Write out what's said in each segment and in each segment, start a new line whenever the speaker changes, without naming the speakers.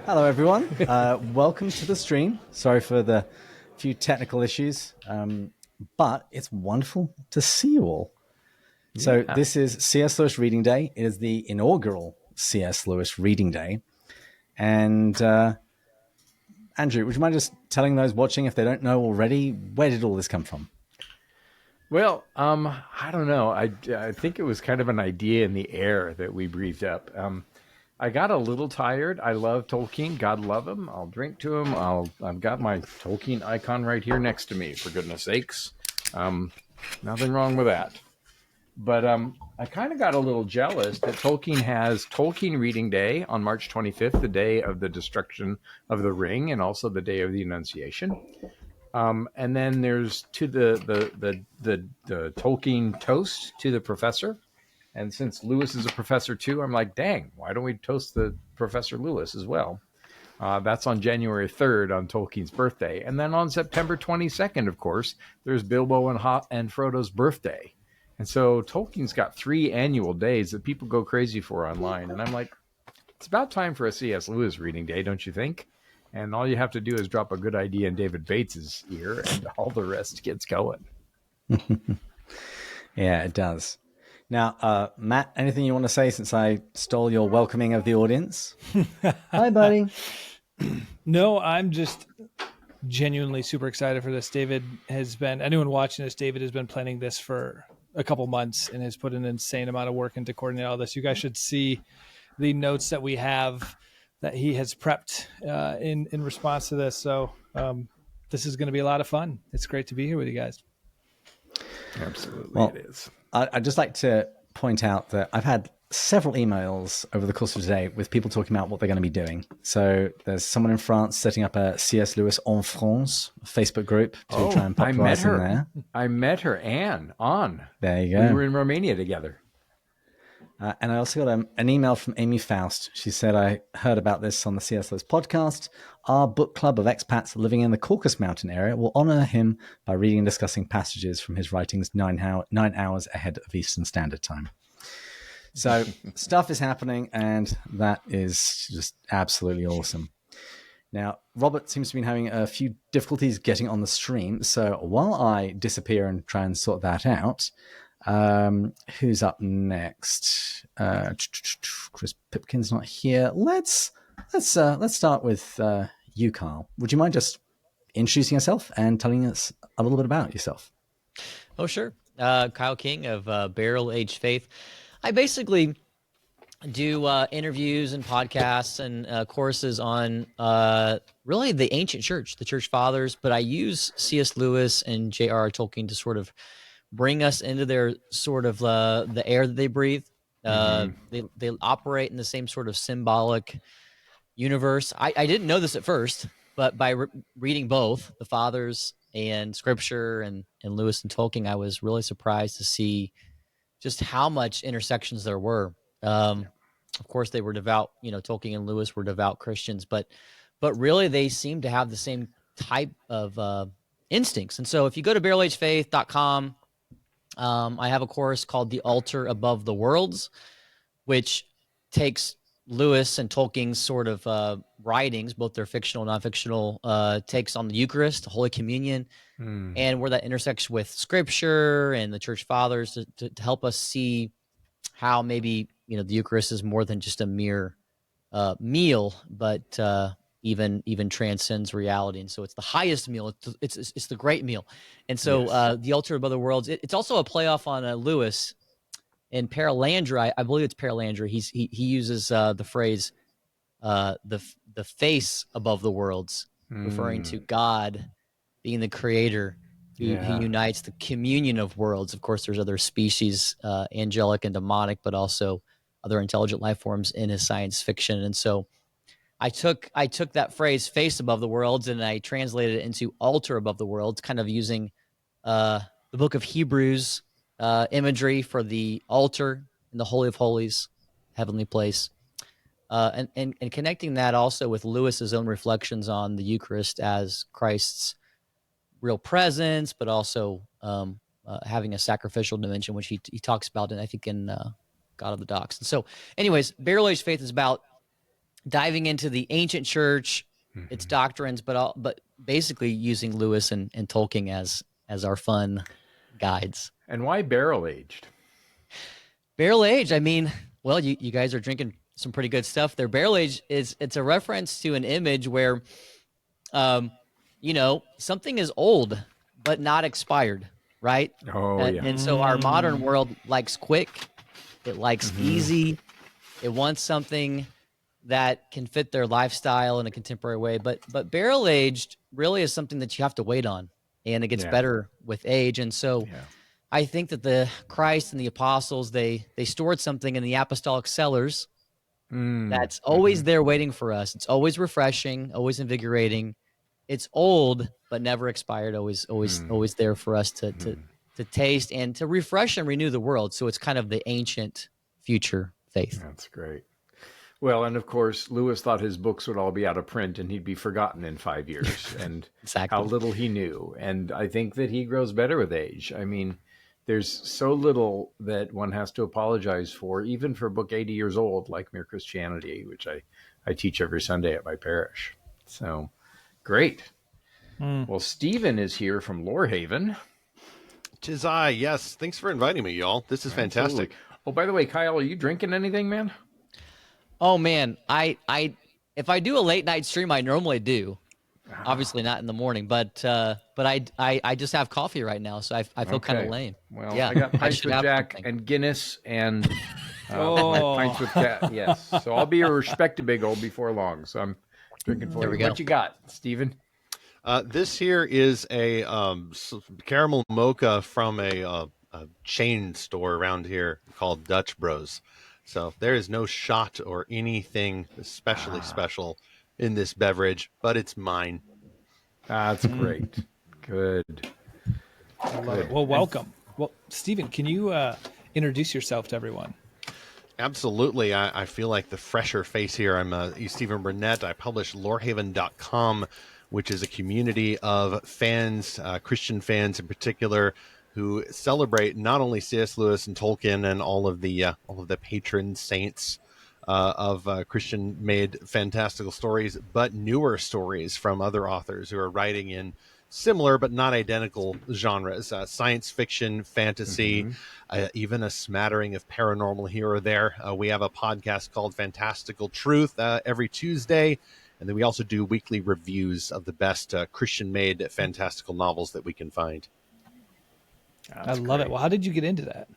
Hello, everyone. Welcome to the stream. Sorry for the few technical issues, but it's wonderful to see you all. So this is C.S. Lewis Reading Day. It is the inaugural C.S. Lewis Reading Day. And Andrew, would you mind just telling those watching, if they don't know already, where did all this come from?
Well, I don't know. I think it was kind of an idea in the air that we breathed up. I got a little tired. I love Tolkien. God love him. I'll drink to him. I've got my Tolkien icon right here next to me, for goodness sakes. Nothing wrong with that. But I kind of got a little jealous that Tolkien has Tolkien Reading Day on March 25th, the day of the destruction of the ring, and also the day of the Annunciation. And then there's to the Tolkien toast to the professor. And since Lewis is a professor too, I'm like, dang, why don't we toast the Professor Lewis as well? That's on January 3rd on Tolkien's birthday. And then on September 22nd, of course, there's Bilbo and Frodo's birthday. And so Tolkien's got 3 annual days that people go crazy for online. And I'm like, it's about time for a C.S. Lewis reading day, don't you think? And all you have to do is drop a good idea in David Bates's ear and all the rest gets going.
Yeah, it does. Now, Matt, anything you want to say since I stole your welcoming of the audience? Hi, buddy.
No, I'm just genuinely super excited for this. Anyone watching this, David has been planning this for a couple months and has put an insane amount of work into coordinate all this. You guys should see the notes that we have that he has prepped in response to this. So this is going to be a lot of fun. It's great to be here with you guys.
Absolutely,
well,
it is.
I'd just like to point out that I've had several emails over the course of today with people talking about what they're going to be doing. So there's someone in France setting up a C.S. Lewis en France Facebook group to try and popularize him there.
I met her, Anne, on.
There you go.
We were in Romania together.
And I also got an email from Amy Faust. She said, I heard about this on the C.S. Lewis podcast. Our book club of expats living in the Caucasus Mountain area will honor him by reading and discussing passages from his writings 9 hours ahead of Eastern Standard Time. So stuff is happening, and that is just absolutely awesome. Now, Robert seems to be having a few difficulties getting on the stream. So while I disappear and try and sort that out, who's up next? Chris Pipkin's not here. Let's start with you, Carl. Would you mind just introducing yourself and telling us a little bit about yourself?
Oh, sure. Kyle King of Barrel Aged Faith. I basically do interviews and podcasts and courses on really the ancient church, the church fathers, but I use C.S. Lewis and J.R.R. Tolkien to sort of bring us into their sort of the air that they breathe. They operate in the same sort of symbolic universe. I didn't know this at first, but by reading both the fathers and scripture and Lewis and Tolkien, I was really surprised to see just how much intersections there were. Of course, they were devout, Tolkien and Lewis were devout Christians, but really they seem to have the same type of instincts. And so if you go to barrelagedfaith.com, I have a course called The Altar Above the Worlds, which takes Lewis and Tolkien's sort of writings, both their fictional and non-fictional takes on the Eucharist, the Holy Communion, and where that intersects with Scripture and the Church Fathers to help us see how maybe the Eucharist is more than just a mere meal, but even transcends reality. And so it's the highest meal. It's the great meal. And so yes. The Altar Above the Worlds. It's also a playoff on Lewis. In Paralandra, I believe it's Paralandra. He uses the phrase the face above the worlds, referring to God being the creator who unites the communion of worlds. Of course, there's other species, angelic and demonic, but also other intelligent life forms in his science fiction. And so I took that phrase face above the worlds and I translated it into altar above the worlds, kind of using the book of Hebrews imagery for the altar in the Holy of Holies, heavenly place, and connecting that also with Lewis's own reflections on the Eucharist as Christ's real presence, but also having a sacrificial dimension, which he talks about, and I think in God of the Docks. And so, anyways, Barrel Aged Faith is about diving into the ancient church, its doctrines, but basically using Lewis and Tolkien as our fun guides.
And why barrel aged?
Barrel aged, I mean, well, you guys are drinking some pretty good stuff there. Barrel aged it's a reference to an image where something is old but not expired, right?
Oh, yeah.
And so our modern world likes quick, it likes easy, it wants something that can fit their lifestyle in a contemporary way. But barrel aged really is something that you have to wait on, and it gets better with age. And so I think that the Christ and the apostles, they stored something in the apostolic cellars that's always there waiting for us. It's always refreshing, always invigorating. It's old but never expired, always there for us to taste and to refresh and renew the world. So it's kind of the ancient future faith.
That's great. Well, and of course, Lewis thought his books would all be out of print and he'd be forgotten in 5 years, and
Exactly.
how little he knew. And I think that he grows better with age. I mean, there's so little that one has to apologize for, even for a book 80 years old, like Mere Christianity, which I teach every Sunday at my parish. So great. Well, Stephen is here from Lorehaven.
'Tis I, yes. Thanks for inviting me, y'all. This is fantastic.
Absolutely. Oh, by the way, Kyle, are you drinking anything, man?
Oh man, I if I do a late night stream, I normally do. Obviously not in the morning, but I just have coffee right now, so I feel kind of lame.
Well,
yeah,
I got pints
should
with
have
Jack
something.
and Guinness and pints with Cat. Yes, so I'll be a respectable before long. So I'm drinking for
There
you.
we go.
What you got, Stephen?
This here is a caramel mocha from a chain store around here called Dutch Bros. So there is no shot or anything especially special in this beverage, but it's mine.
That's great. Good.
I love it. Well, welcome. Well, Stephen, can you introduce yourself to everyone?
Absolutely. I feel like the fresher face here. I'm Stephen Burnett. I publish Lorehaven.com, which is a community of fans, Christian fans in particular, who celebrate not only C.S. Lewis and Tolkien and all of the patron saints of Christian-made fantastical stories, but newer stories from other authors who are writing in similar but not identical genres, science fiction, fantasy, even a smattering of paranormal here or there. We have a podcast called Fantastical Truth every Tuesday, and then we also do weekly reviews of the best Christian-made fantastical novels that we can find.
I love it. Well, how did you get into that?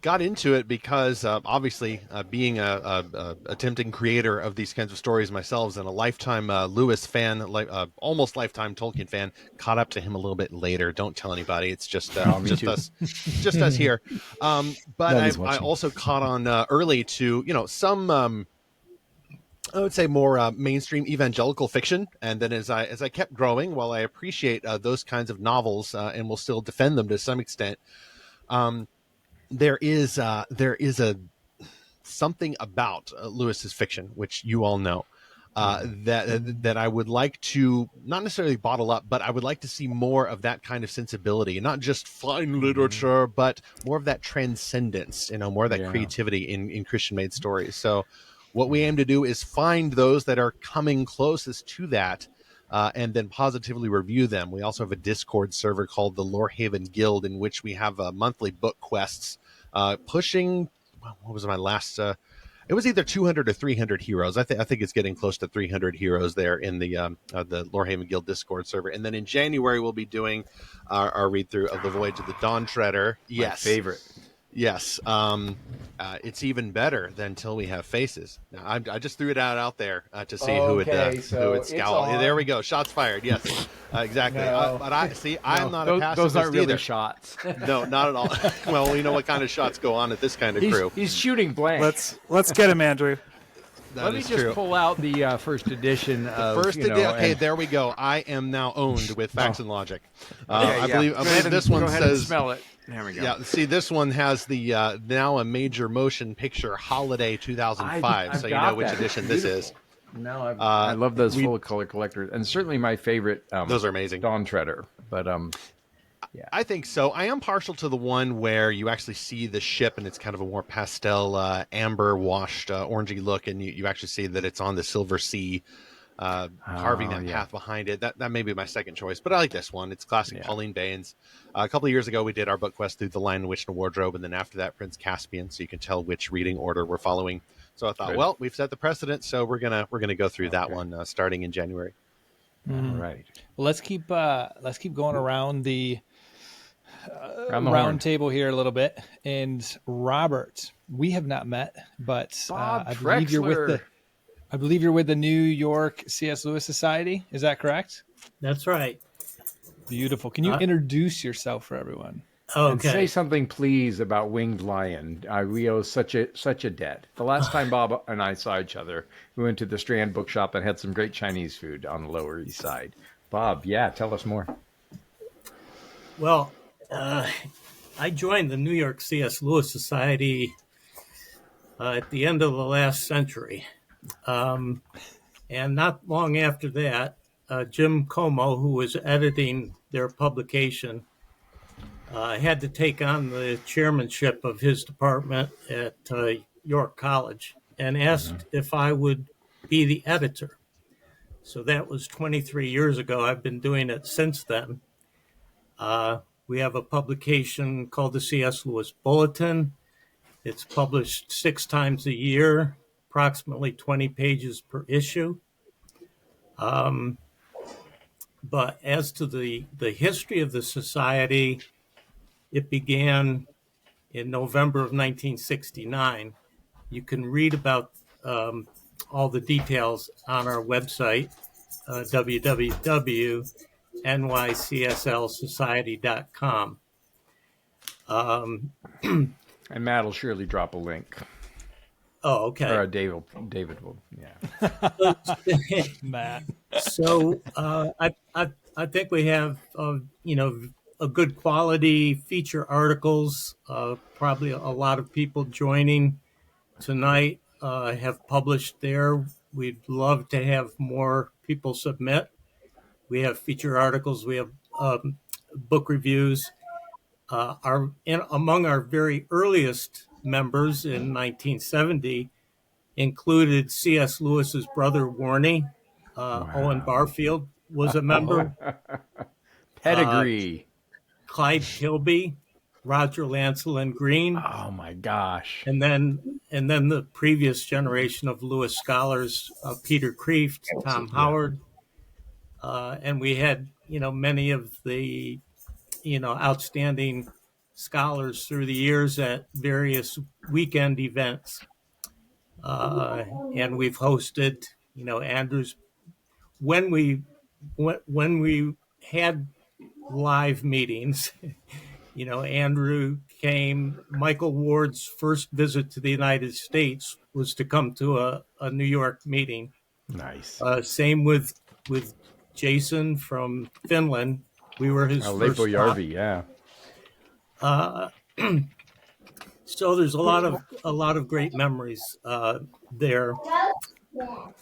Got into it because obviously being a attempting creator of these kinds of stories myself and a lifetime Lewis fan, almost lifetime Tolkien fan, caught up to him a little bit later. Don't tell anybody. It's just us here. But I also caught on early to some I would say more mainstream evangelical fiction, and then as I kept growing, while I appreciate those kinds of novels and will still defend them to some extent, there is a something about Lewis's fiction, which you all know, that I would like to not necessarily bottle up, but I would like to see more of that kind of sensibility, not just fine literature, but more of that transcendence, more of that creativity in Christian-made stories. So what we aim to do is find those that are coming closest to that, and then positively review them. We also have a Discord server called the Lorehaven Guild, in which we have monthly book quests, pushing, what was my last, it was either 200 or 300 heroes. I think it's getting close to 300 heroes there in the Lorehaven Guild Discord server. And then in January, we'll be doing our read-through of The Voyage of the Dawn Treader.
My favorite.
Yes. It's even better than Till We Have Faces. Now, I just threw it out there to see who would scowl. There we go. Shots fired. Yes, exactly.
No.
But I'm not a pacifist
those aren't really
either.
shots.
No, not at all. Well, you know what kind of shots go on at this kind of crew.
He's shooting blank.
Let's get him, Andrew.
That
Let me
is
just
true.
pull out the first edition of
First edition. Okay,
and-
there we go. I am now owned with Facts and Logic.
Yeah,
I believe this one
go ahead and
says.
smell it. There we go.
Yeah, see, this one has the now a major motion picture holiday 2005,
I've
so you
got
know which
that.
edition this is.
No, I love those full color collectors, and certainly my favorite.
Those are amazing.
Dawn Treader, but Yeah.
I think so. I am partial to the one where you actually see the ship and it's kind of a more pastel, amber washed, orangey look, and you actually see that it's on the Silver Sea, carving that path behind it. That may be my second choice, but I like this one. It's classic Pauline Baines. A couple of years ago, we did our book quest through The Lion, the Witch, and the Wardrobe, and then after that, Prince Caspian. So you can tell which reading order we're following. So I thought, well, we've set the precedent, so we're gonna go through that one starting in January.
All right.
Well, let's keep going around the
Around the
round
horn.
table here a little bit. And Robert, we have not met, but
Bob
I believe you're with
Trexler.
I believe you're with the New York C.S. Lewis Society. Is that correct?
That's right.
Beautiful. Can you introduce yourself for everyone?
And say
Okay.
something, please, about Winged Lion. We owe such a debt. The last time Bob and I saw each other, we went to the Strand Bookshop and had some great Chinese food on the Lower East Side. Bob, tell us more.
Well, I joined the New York C.S. Lewis Society at the end of the last century. And not long after that, Jim Como, who was editing their publication, had to take on the chairmanship of his department at York College and asked if I would be the editor. So that was 23 years ago. I've been doing it since then. We have a publication called the C.S. Lewis Bulletin. It's published 6 times a year, approximately 20 pages per issue. But as to the history of the society, it began in November of 1969. You can read about all the details on our website, www.nycslsociety.com.
And Matt will surely drop a link.
Oh, okay.
Or David will,
Matt.
So I think we have a good quality feature articles. Probably a lot of people joining tonight have published there. We'd love to have more people submit. We have feature articles. We have book reviews. Among our very earliest members in 1970 included C.S. Lewis's brother Warney. Owen Barfield was a member.
Pedigree.
Clyde Kilby, Roger Lancel and Green,
Oh my gosh.
and then the previous generation of Lewis scholars, Peter Kreeft, Tom Howard, and we had many of the outstanding scholars through the years at various weekend events, and we've hosted Andrew's when we had live meetings. Andrew came. Michael Ward's first visit to the United States was to come to a New York meeting.
Nice.
Same with Jason from Finland. We were his first
Leipo
stop.
Jarvi, yeah.
So there's a lot of great memories there.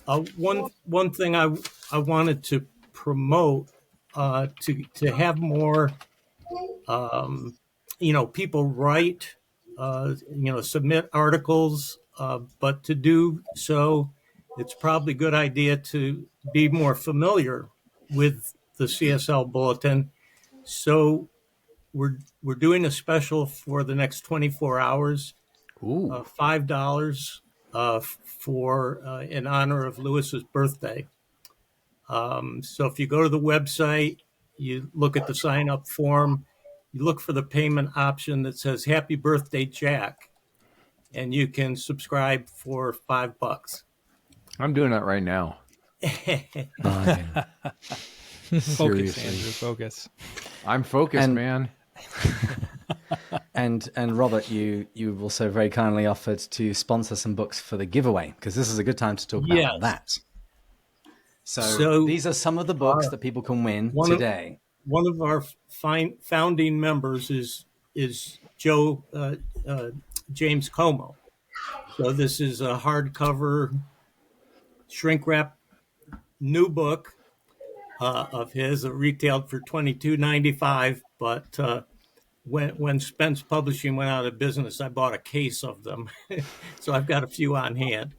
One thing I wanted to promote to have more people write submit articles, but to do so, it's probably a good idea to be more familiar with the CSL bulletin. So we're doing a special for the next 24 hours,
Ooh.
$5 for in honor of Lewis's birthday. So if you go to the website, you look at the sign up form, you look for the payment option that says Happy Birthday, Jack, and you can subscribe for $5.
I'm doing that right now.
Focus,
Seriously.
Andrew. Focus.
I'm focused,
And-
man.
And Robert, you also very kindly offered to sponsor some books for the giveaway, because this is a good time to talk about
Yes.
that. So
So,
these are some of the books that people can win
one of-
today.
One of our founding members is Joe James Como. So this is a hardcover, shrink wrap, new book. of his. It retailed for $22.95, but when Spence Publishing went out of business, I bought a case of them, so I've got a few on hand.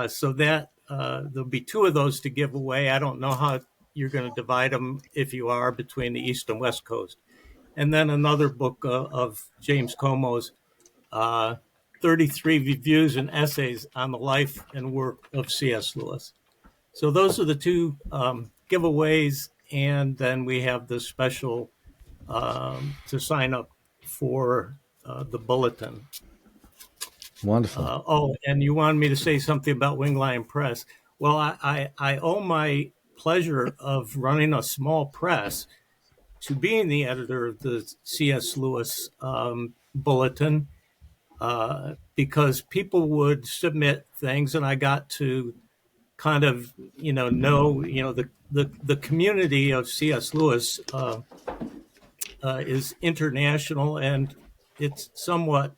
So that there'll be two of those to give away. I don't know how you're going to divide them, if you are, between the East and West Coast. And then another book of James Como's, 33 reviews and essays on the life and work of C.S. Lewis. So those are the two giveaways. And then we have the special to sign up for the bulletin.
Wonderful.
And you wanted me to say something about Wing Lion Press. Well, I owe my pleasure of running a small press to being the editor of the C.S. Lewis bulletin, because people would submit things, and I got to kind of know the community of C.S. Lewis is international, and it's somewhat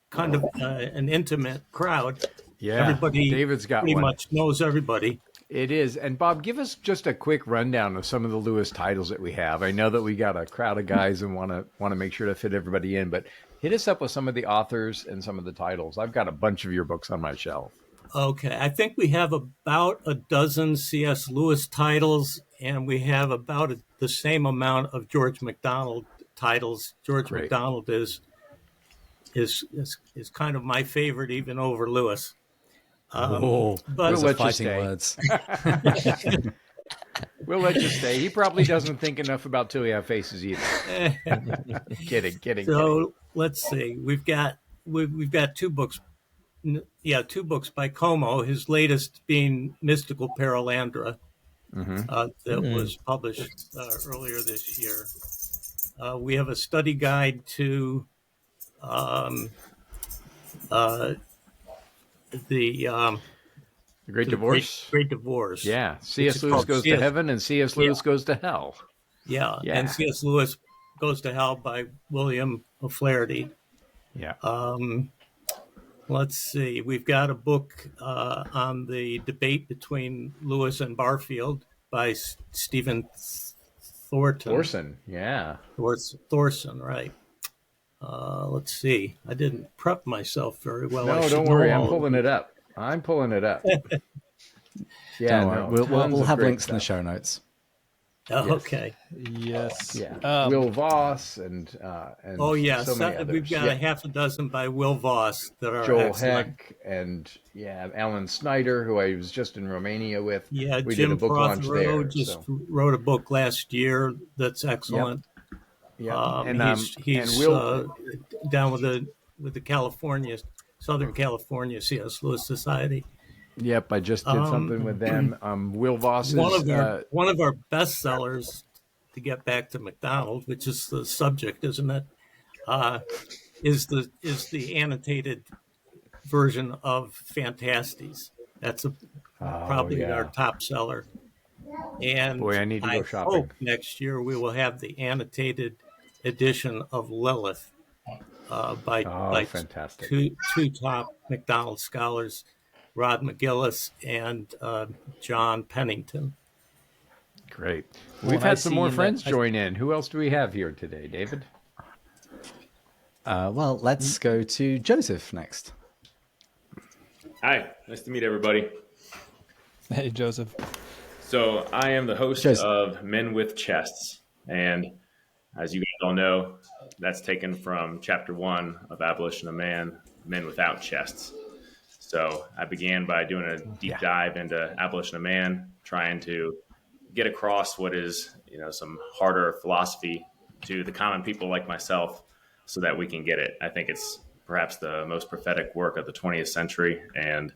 kind of an intimate crowd.
Yeah,
everybody
David's got
pretty
one.
much knows everybody.
It is. And Bob, give us just a quick rundown of some of the Lewis titles that we have. I know that we got a crowd of guys and want to make sure to fit everybody in, but hit us up with some of the authors and some of the titles. I've got a bunch of your books on my shelf.
Okay, I think we have about a dozen C.S. Lewis titles, and we have about the same amount of George MacDonald titles. George
Great.
MacDonald is kind of my favorite, even over Lewis.
But
Those
we'll
are
let you
fighting
stay.
words.
We'll let you stay. He probably doesn't think enough about Till We Have Faces either. Kidding.
So let's see. We've got 2 books. Yeah, 2 books by Como. His latest being Mystical Paralandra, that was published earlier this year. We have a study guide to the
Great Divorce.
Great Divorce.
Yeah. C.S. Lewis goes to heaven and C.S. Lewis goes to hell.
Yeah, and C.S. Lewis Goes to Hell by William O'Flaherty.
Yeah.
Let's see. We've got a book on the debate between Lewis and Barfield by Stephen
Thorson. Yeah.
Thorson, right. Let's see. I didn't prep myself very well.
No, don't worry. I'm pulling it up. Yeah,
Don't worry. We'll have links in the
show.
show notes.
Oh, okay.
Yes.
Yeah. Will Voss and
Oh, yes.
so many others.
We've got a half a dozen by Will Voss that are
Joel
excellent.
Heck and Alan Snyder, who I was just in Romania with.
Yeah,
we
Jim
did a book launch
Prothero
there.
just wrote a book last year that's excellent.
Yeah,
He's
Will
down with the Southern California C.S. Lewis Society.
Yep, I just did something with them. Will Voss is
one of our bestsellers, to get back to MacDonald, which is the subject, isn't it? Is the annotated version of Phantastes. That's probably our top seller. And
boy, I need to go shopping.
Hope next year we will have the annotated edition of Lilith by
fantastic.
two top MacDonald scholars, Rod McGillis and John Pennington.
Great. We've had some more friends join in. Who else do we have here today, David?
Well, let's go to Joseph next.
Hi, nice to meet everybody.
Hey, Joseph.
So I am the host of Men with Chests, and as you guys all know, that's taken from chapter 1 of Abolition of Man, Men Without Chests. So I began by doing a deep dive into Abolition of Man, trying to get across what is, some harder philosophy to the common people like myself so that we can get it. I think it's perhaps the most prophetic work of the 20th century. And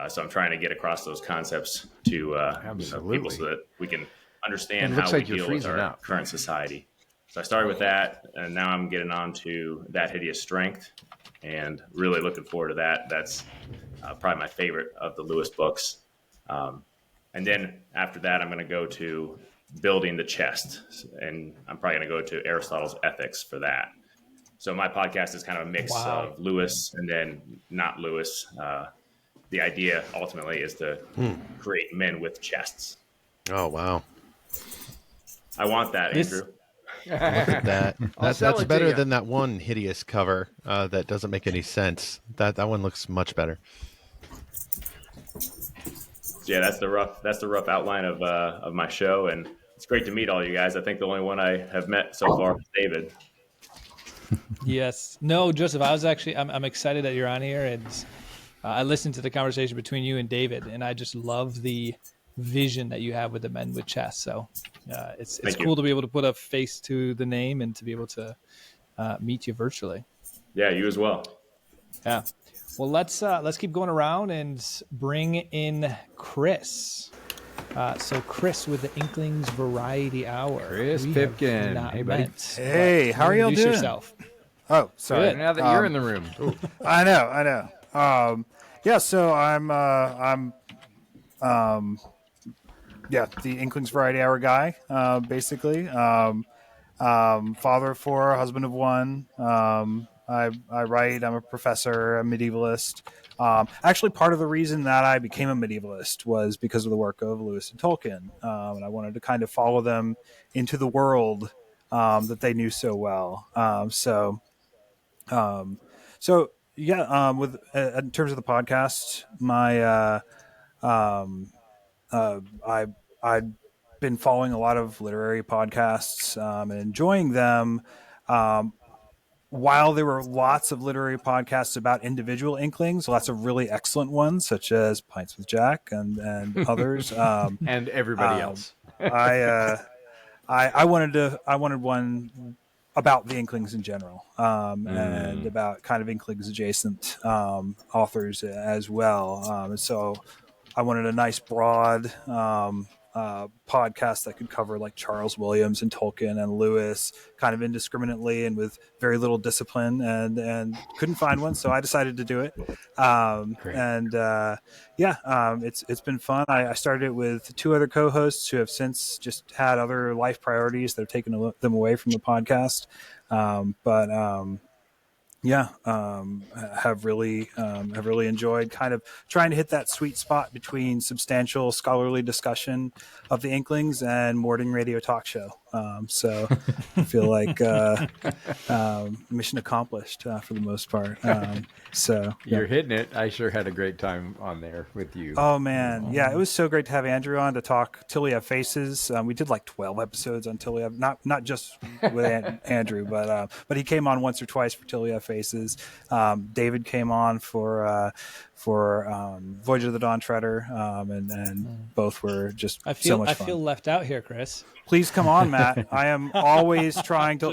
so I'm trying to get across those concepts to people so that we can understand how we deal with our current society. So I started with that, and now I'm getting on to That Hideous Strength, and really looking forward to that. That's probably my favorite of the Lewis books. And then after that, I'm going to go to Building the Chest, and I'm probably going to go to Aristotle's Ethics for that. So my podcast is kind of a mix of Lewis and then not Lewis. The idea ultimately is to create men with chests.
Oh wow!
I want that, Andrew.
Look at that.
I'll sell
That's
it to
better
you.
than that one hideous cover that doesn't make any sense. That one looks much better.
Yeah, that's the rough outline of my show, and it's great to meet all you guys. I think the only one I have met so far is David.
Yes. No, Joseph, I'm excited that you're on here, and I listened to the conversation between you and David, and I just love the vision that you have with the Men with Chess. So it's cool to be able to put a face to the name and to be able to meet you virtually.
Yeah, you as well.
Yeah. Well, let's keep going around and bring in Chris. So Chris with the Inklings Variety Hour.
Chris Pipkin. Hey, buddy.
Hey, how are y'all doing?
Yourself.
Oh, sorry.
Good. Now that you're in the room. Ooh.
I know. Yeah, so I'm the Inklings Variety Hour guy, basically. Father of four, husband of one. I write. I'm a professor, a medievalist. Actually, part of the reason that I became a medievalist was because of the work of Lewis and Tolkien, and I wanted to kind of follow them into the world that they knew so well. With in terms of the podcast, I've been following a lot of literary podcasts and enjoying them. While there were lots of literary podcasts about individual Inklings, lots of really excellent ones, such as Pints with Jack and others,
and everybody else.
I wanted one about the Inklings in general, and about kind of Inklings adjacent authors as well. And so I wanted a nice broad podcast that could cover like Charles Williams and Tolkien and Lewis kind of indiscriminately and with very little discipline, and couldn't find one, so I decided to do it. It's been fun. I started it with two other co-hosts who have since just had other life priorities that have taken them away from the podcast, have really enjoyed kind of trying to hit that sweet spot between substantial scholarly discussion of the Inklings and morning radio talk show. So I feel like mission accomplished for the most part.
You're hitting it. I sure had a great time on there with you.
Oh man, yeah, it was so great to have Andrew on to talk Till We Have Faces. We did like 12 episodes on Till We Have, not just with Andrew, but he came on once or twice for Till We Have Faces. David came on for Voyage of the Dawn Treader, and both were just so much fun.
I feel left out here, Chris.
Please come on, Matt. I am always trying to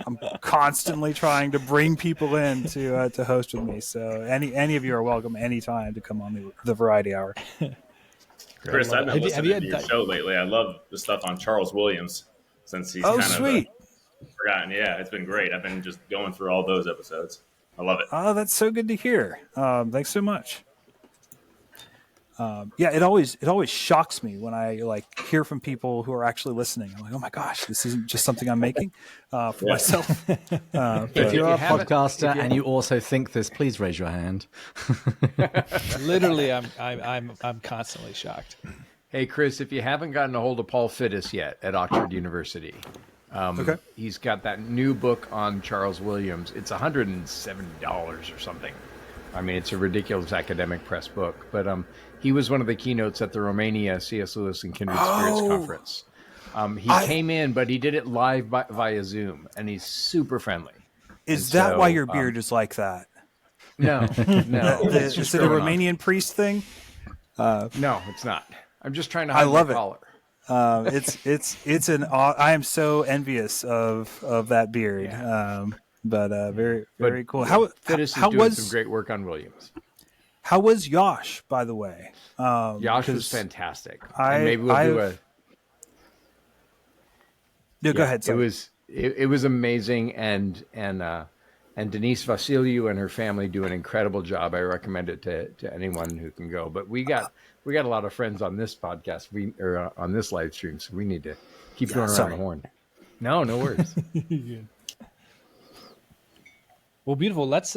I'm constantly trying to bring people in to host with me. So any of you are welcome anytime to come on the Variety Hour.
Chris, I've been listening to your show lately. I love the stuff on Charles Williams since he's
sweet.
Forgotten. Yeah, it's been great. I've been just going through all those episodes. I love it.
Oh, that's so good to hear. Thanks so much. It always shocks me when I hear from people who are actually listening. I'm like, oh my gosh, this isn't just something I'm making for myself.
If you're a podcaster and you also think this, please raise your hand.
Literally, I'm constantly shocked.
Hey, Chris, if you haven't gotten a hold of Paul Fittis yet at Oxford University, he's got that new book on Charles Williams. It's $170 or something. I mean, it's a ridiculous academic press book, but he was one of the keynotes at the Romania C.S. Lewis and Kindred Spirits conference. He came in, but he did it live via Zoom, and he's super friendly.
Is that why your beard is like that?
No.
Is it a Romanian priest thing?
No, it's not. I'm just trying to hide
I love
my
it.
collar.
I am so envious of that beard.
Yeah.
Very cool. How
doing
was
some great work on Williams?
How was Yosh, by the way?
Yosh was fantastic.
Go ahead. Sorry.
It was amazing, and Denise Vasiliou and her family do an incredible job. I recommend it to anyone who can go. But we got a lot of friends on this podcast, on this live stream, so we need to keep going around the horn. No worries.
Well, beautiful. Let's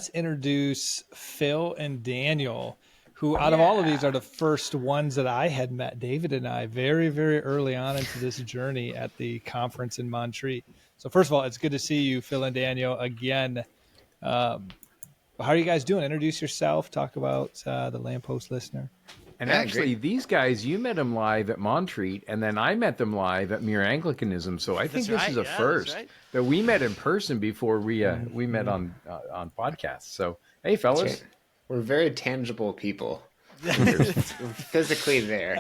introduce Phil and Daniel, who out of all of these are the first ones that I had met. David and I very, very early on into this journey at the conference in Montreat. So first of all, it's good to see you, Phil and Daniel, again. How are you guys doing? Introduce yourself. Talk about the Lamppost Listener.
And actually, these guys, you met them live at Montreat, and then I met them live at Mere Anglicanism. So I think this is a first that we met in person before we met on podcasts. So hey, fellas,
we're very tangible people. We're physically there.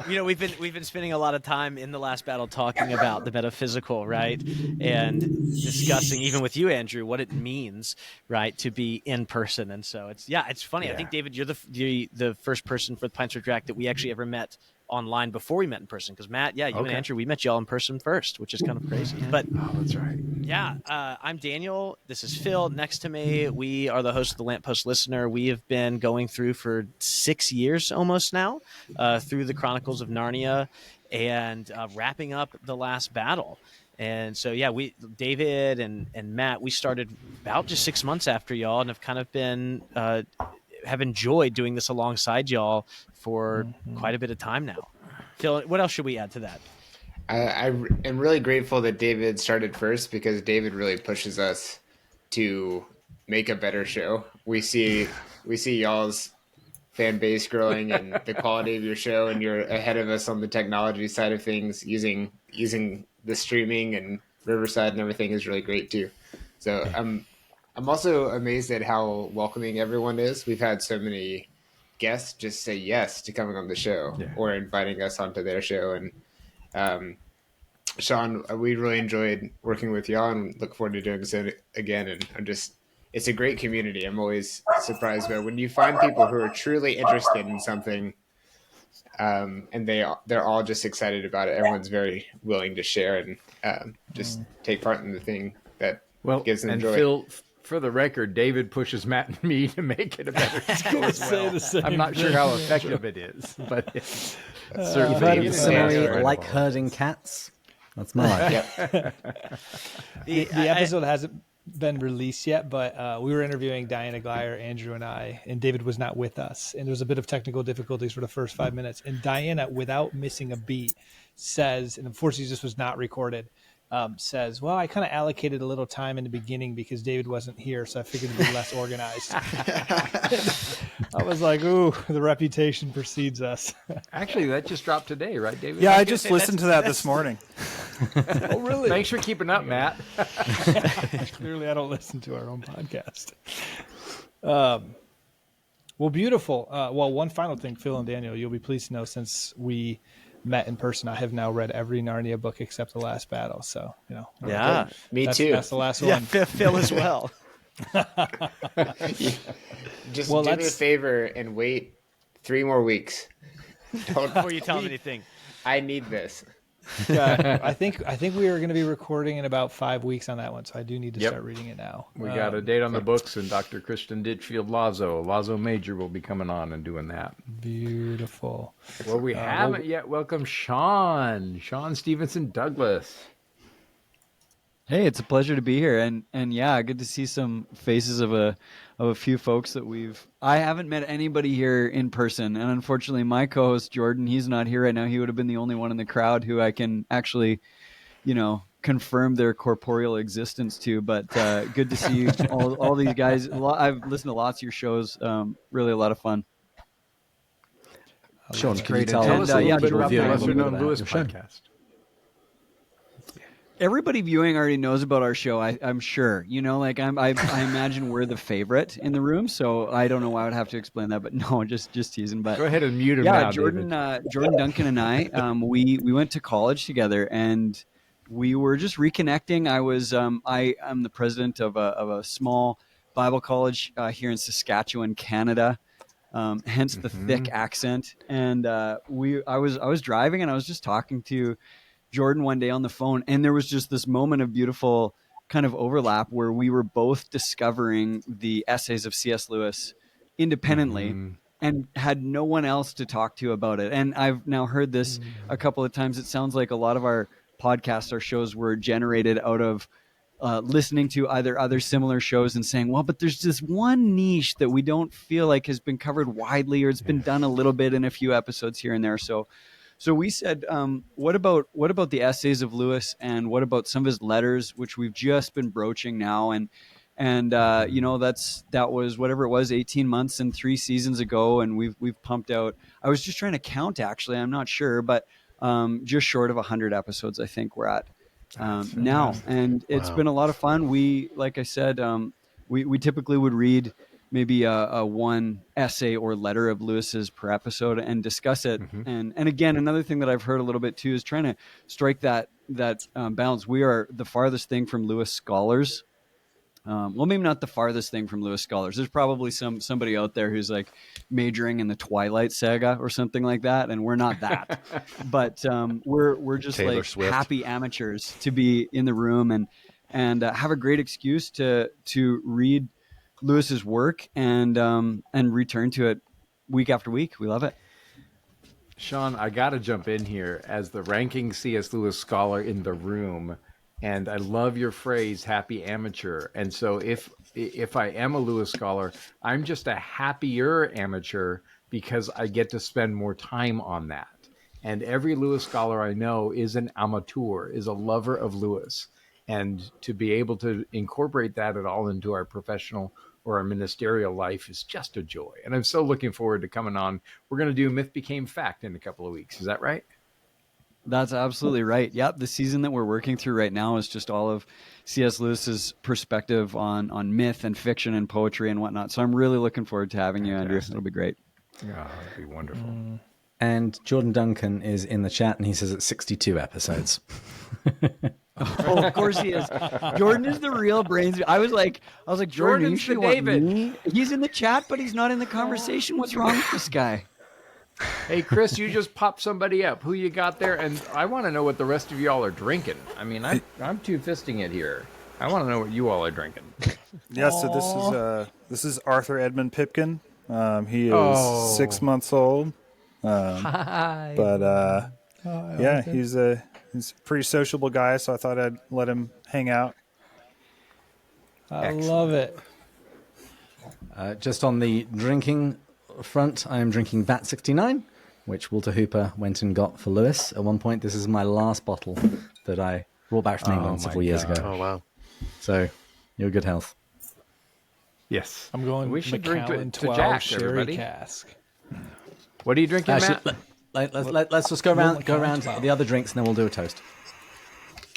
We've been spending a lot of time in the last battle talking about the metaphysical, right, and discussing even with you, Andrew, what it means, right, to be in person. And so it's funny. Yeah. I think, David, you're the first person for the Pints for Drac that we actually ever met online before we met in person. Because Matt, you and Andrew, we met y'all in person first, which is kind of crazy. But
that's right.
Yeah, I'm Daniel. This is Phil. Next to me, we are the host of the Lamppost Listener. We have been going through for 6 years almost now, through the Chronicles of Narnia, and wrapping up the last battle. And so, David and Matt, we started about just 6 months after y'all, and have kind of been have enjoyed doing this alongside y'all for quite a bit of time now. Phil, what else should we add to that?
I am really grateful that David started first, because David really pushes us to make a better show. We see y'all's fan base growing and the quality of your show, and you're ahead of us on the technology side of things. Using the streaming and Riverside and everything is really great too. So I'm also amazed at how welcoming everyone is. We've had so many guests just say yes to coming on the show or inviting us onto their show. And Sean, we really enjoyed working with y'all and look forward to doing so again. And it's a great community. I'm always surprised by when you find people who are truly interested in something, and they're all just excited about it. Everyone's very willing to share and just take part in the thing that gives them joy.
Phil, for the record, David pushes Matt and me to make it a better show as well. I'm not sure how effective it is, but it's certainly
the summary, like herding cats. That's my life.
The episode hasn't been released yet, but we were interviewing Diana Glyer, Andrew and I, and David was not with us, and there was a bit of technical difficulties for the first 5 minutes, and Diana, without missing a beat, says, and unfortunately this was not recorded, says, well, I kind of allocated a little time in the beginning because David wasn't here, so I figured it'd be less organized. I was like, ooh, the reputation precedes us.
Actually, that just dropped today, right, David?
Yeah, I just listened to that this morning.
Oh, really?
Thanks for keeping up, Matt.
Clearly, I don't listen to our own podcast. Well, beautiful. Well, one final thing, Phil and Daniel, you'll be pleased to know, since we met in person, I have now read every Narnia book except The Last Battle. So,
me too.
That's the last one.
Yeah, Phil as well.
Just do me a favor and wait 3 more weeks.
Before you tell him anything.
I need this.
I think we are going to be recording in about 5 weeks on that one, so I do need to start reading it now.
We got a date on the books, and Dr. Kristen Ditchfield Lazo Major will be coming on and doing that.
Beautiful.
Well, we haven't yet welcomed Sean Stevenson-Douglas.
Hey, it's a pleasure to be here, and yeah, good to see some faces of a few folks that I haven't met anybody here in person, and unfortunately my co-host Jordan, he's not here right now. He would have been the only one in the crowd who I can actually, confirm their corporeal existence to, but good to see you, all these guys. I've listened to lots of your shows, really a lot of fun.
Sean, can you
tell us a little bit about the Lesser Known Lewis podcast?
Everybody viewing already knows about our show, I'm sure. I imagine we're the favorite in the room, so I don't know why I would have to explain that, but no, just teasing. But
go ahead and mute him now,
Jordan Duncan and I, we went to college together, and we were just reconnecting. I'm the president of a small Bible college here in Saskatchewan, Canada. Hence the thick accent. And I was driving, and I was just talking to Jordan one day on the phone, and there was just this moment of beautiful kind of overlap where we were both discovering the essays of C.S. Lewis independently and had no one else to talk to about it. And I've now heard this a couple of times. It sounds like a lot of our podcasts, our shows, were generated out of listening to either other similar shows and saying, well, but there's this one niche that we don't feel like has been covered widely, or it's been done a little bit in a few episodes here and there. So we said, what about the essays of Lewis, and what about some of his letters, which we've just been broaching now, and that was whatever it was, 18 months and 3 seasons ago, and we've pumped out. I was just trying to count, actually, I'm not sure, but just short of 100 episodes, I think we're at now, and it's been a lot of fun. We, like I said, we typically would read maybe a one essay or letter of Lewis's per episode and discuss it. And again, another thing that I've heard a little bit too is trying to strike that balance. We are the farthest thing from Lewis scholars. Well, maybe not the farthest thing from Lewis scholars. There's probably somebody out there who's like majoring in the Twilight Saga or something like that, and we're not that. But we're just
Taylor
like
Swift.
Happy amateurs to be in the room and have a great excuse to read Lewis's work and return to it week after week. We love it.
Sean, I got to jump in here as the ranking C.S. Lewis scholar in the room, and I love your phrase, happy amateur. And so if I am a Lewis scholar, I'm just a happier amateur because I get to spend more time on that. And every Lewis scholar I know is an amateur, is a lover of Lewis. And to be able to incorporate that at all into our professional or our ministerial life is just a joy. And I'm so looking forward to coming on. We're going to do Myth Became Fact in a couple of weeks. Is that right?
That's absolutely right. Yep. The season that we're working through right now is just all of C.S. Lewis's perspective on myth and fiction and poetry and whatnot. So I'm really looking forward to having you, Andrew. It'll be great.
Oh, that'd be wonderful.
And Jordan Duncan is in the chat, and he says it's 62 episodes.
Oh, of course he is. Jordan is the real brains. I was like, Jordan, you should want me. He's in the chat, but he's not in the conversation. What's wrong with this guy?
Hey, Chris, you just popped somebody up. Who you got there? And I want to know what the rest of y'all are drinking. I mean, I'm two-fisting it here. I want to know what you all are drinking.
Yeah, so this is Arthur Edmund Pipkin. He is 6 months old.
Hi.
But yeah, he's a pretty sociable guy, so I thought I'd let him hang out.
I love it.
Just on the drinking front, I am drinking Vat 69, which Walter Hooper went and got for Lewis. At one point, this is my last bottle that I brought back from England several years ago.
Oh, wow.
So, you're good health.
Yes.
I'm going
We should drink
Macallan
to
12
Jack,
sherry
everybody.
cask.
What are you drinking, Matt?
Let's just go around the other drinks, and then we'll do a toast.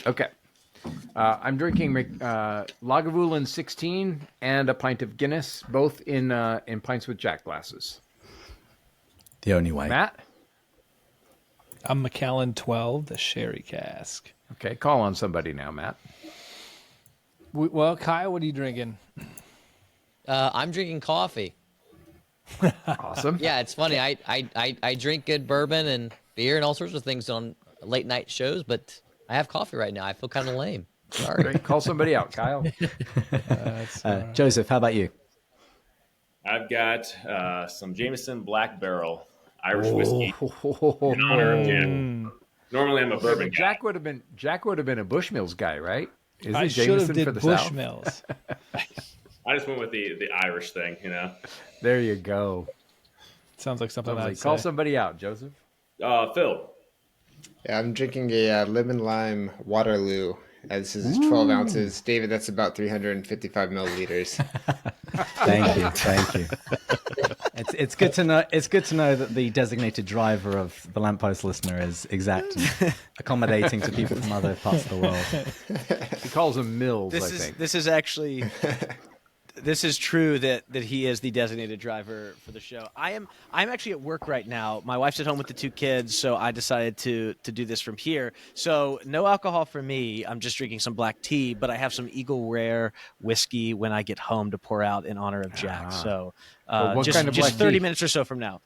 Okay. I'm drinking Lagavulin 16 and a pint of Guinness, both in pints with Jack glasses.
The only way.
Matt?
I'm Macallan 12, the sherry cask.
Okay, call on somebody now, Matt.
Well, Kyle, what are you drinking?
I'm drinking coffee.
Awesome.
Yeah, it's funny. I drink good bourbon and beer and all sorts of things on late night shows, but I have coffee right now. I feel kind of lame. Sorry.
Great. Call somebody out, Kyle.
Joseph, how about you?
I've got some Jameson Black Barrel Irish whiskey in honor of Jim. Normally, I'm a bourbon guy.
Jack would have been a Bushmills guy, right? Is
I
it
should have
Jameson
did
for the South?
Bushmills.
I just went with the Irish thing, you know.
There you go.
Sounds like something I'd
Call
say.
somebody out, Joseph.
Phil.
Yeah, I'm drinking a lemon lime Waterloo. This is 12 ounces. David, that's about 355 milliliters.
Thank you. It's good to know. It's good to know that the designated driver of the Lamppost listener is exact and accommodating to people from other parts of the world.
He calls them Mills, I think.
This is actually this is true that he is the designated driver for the show. I'm actually at work right now. My wife's at home with the 2 kids, so I decided to do this from here. So no alcohol for me. I'm just drinking some black tea, but I have some Eagle Rare whiskey when I get home to pour out in honor of Jack. So
what kind of black
just 30
tea?
minutes or so from now.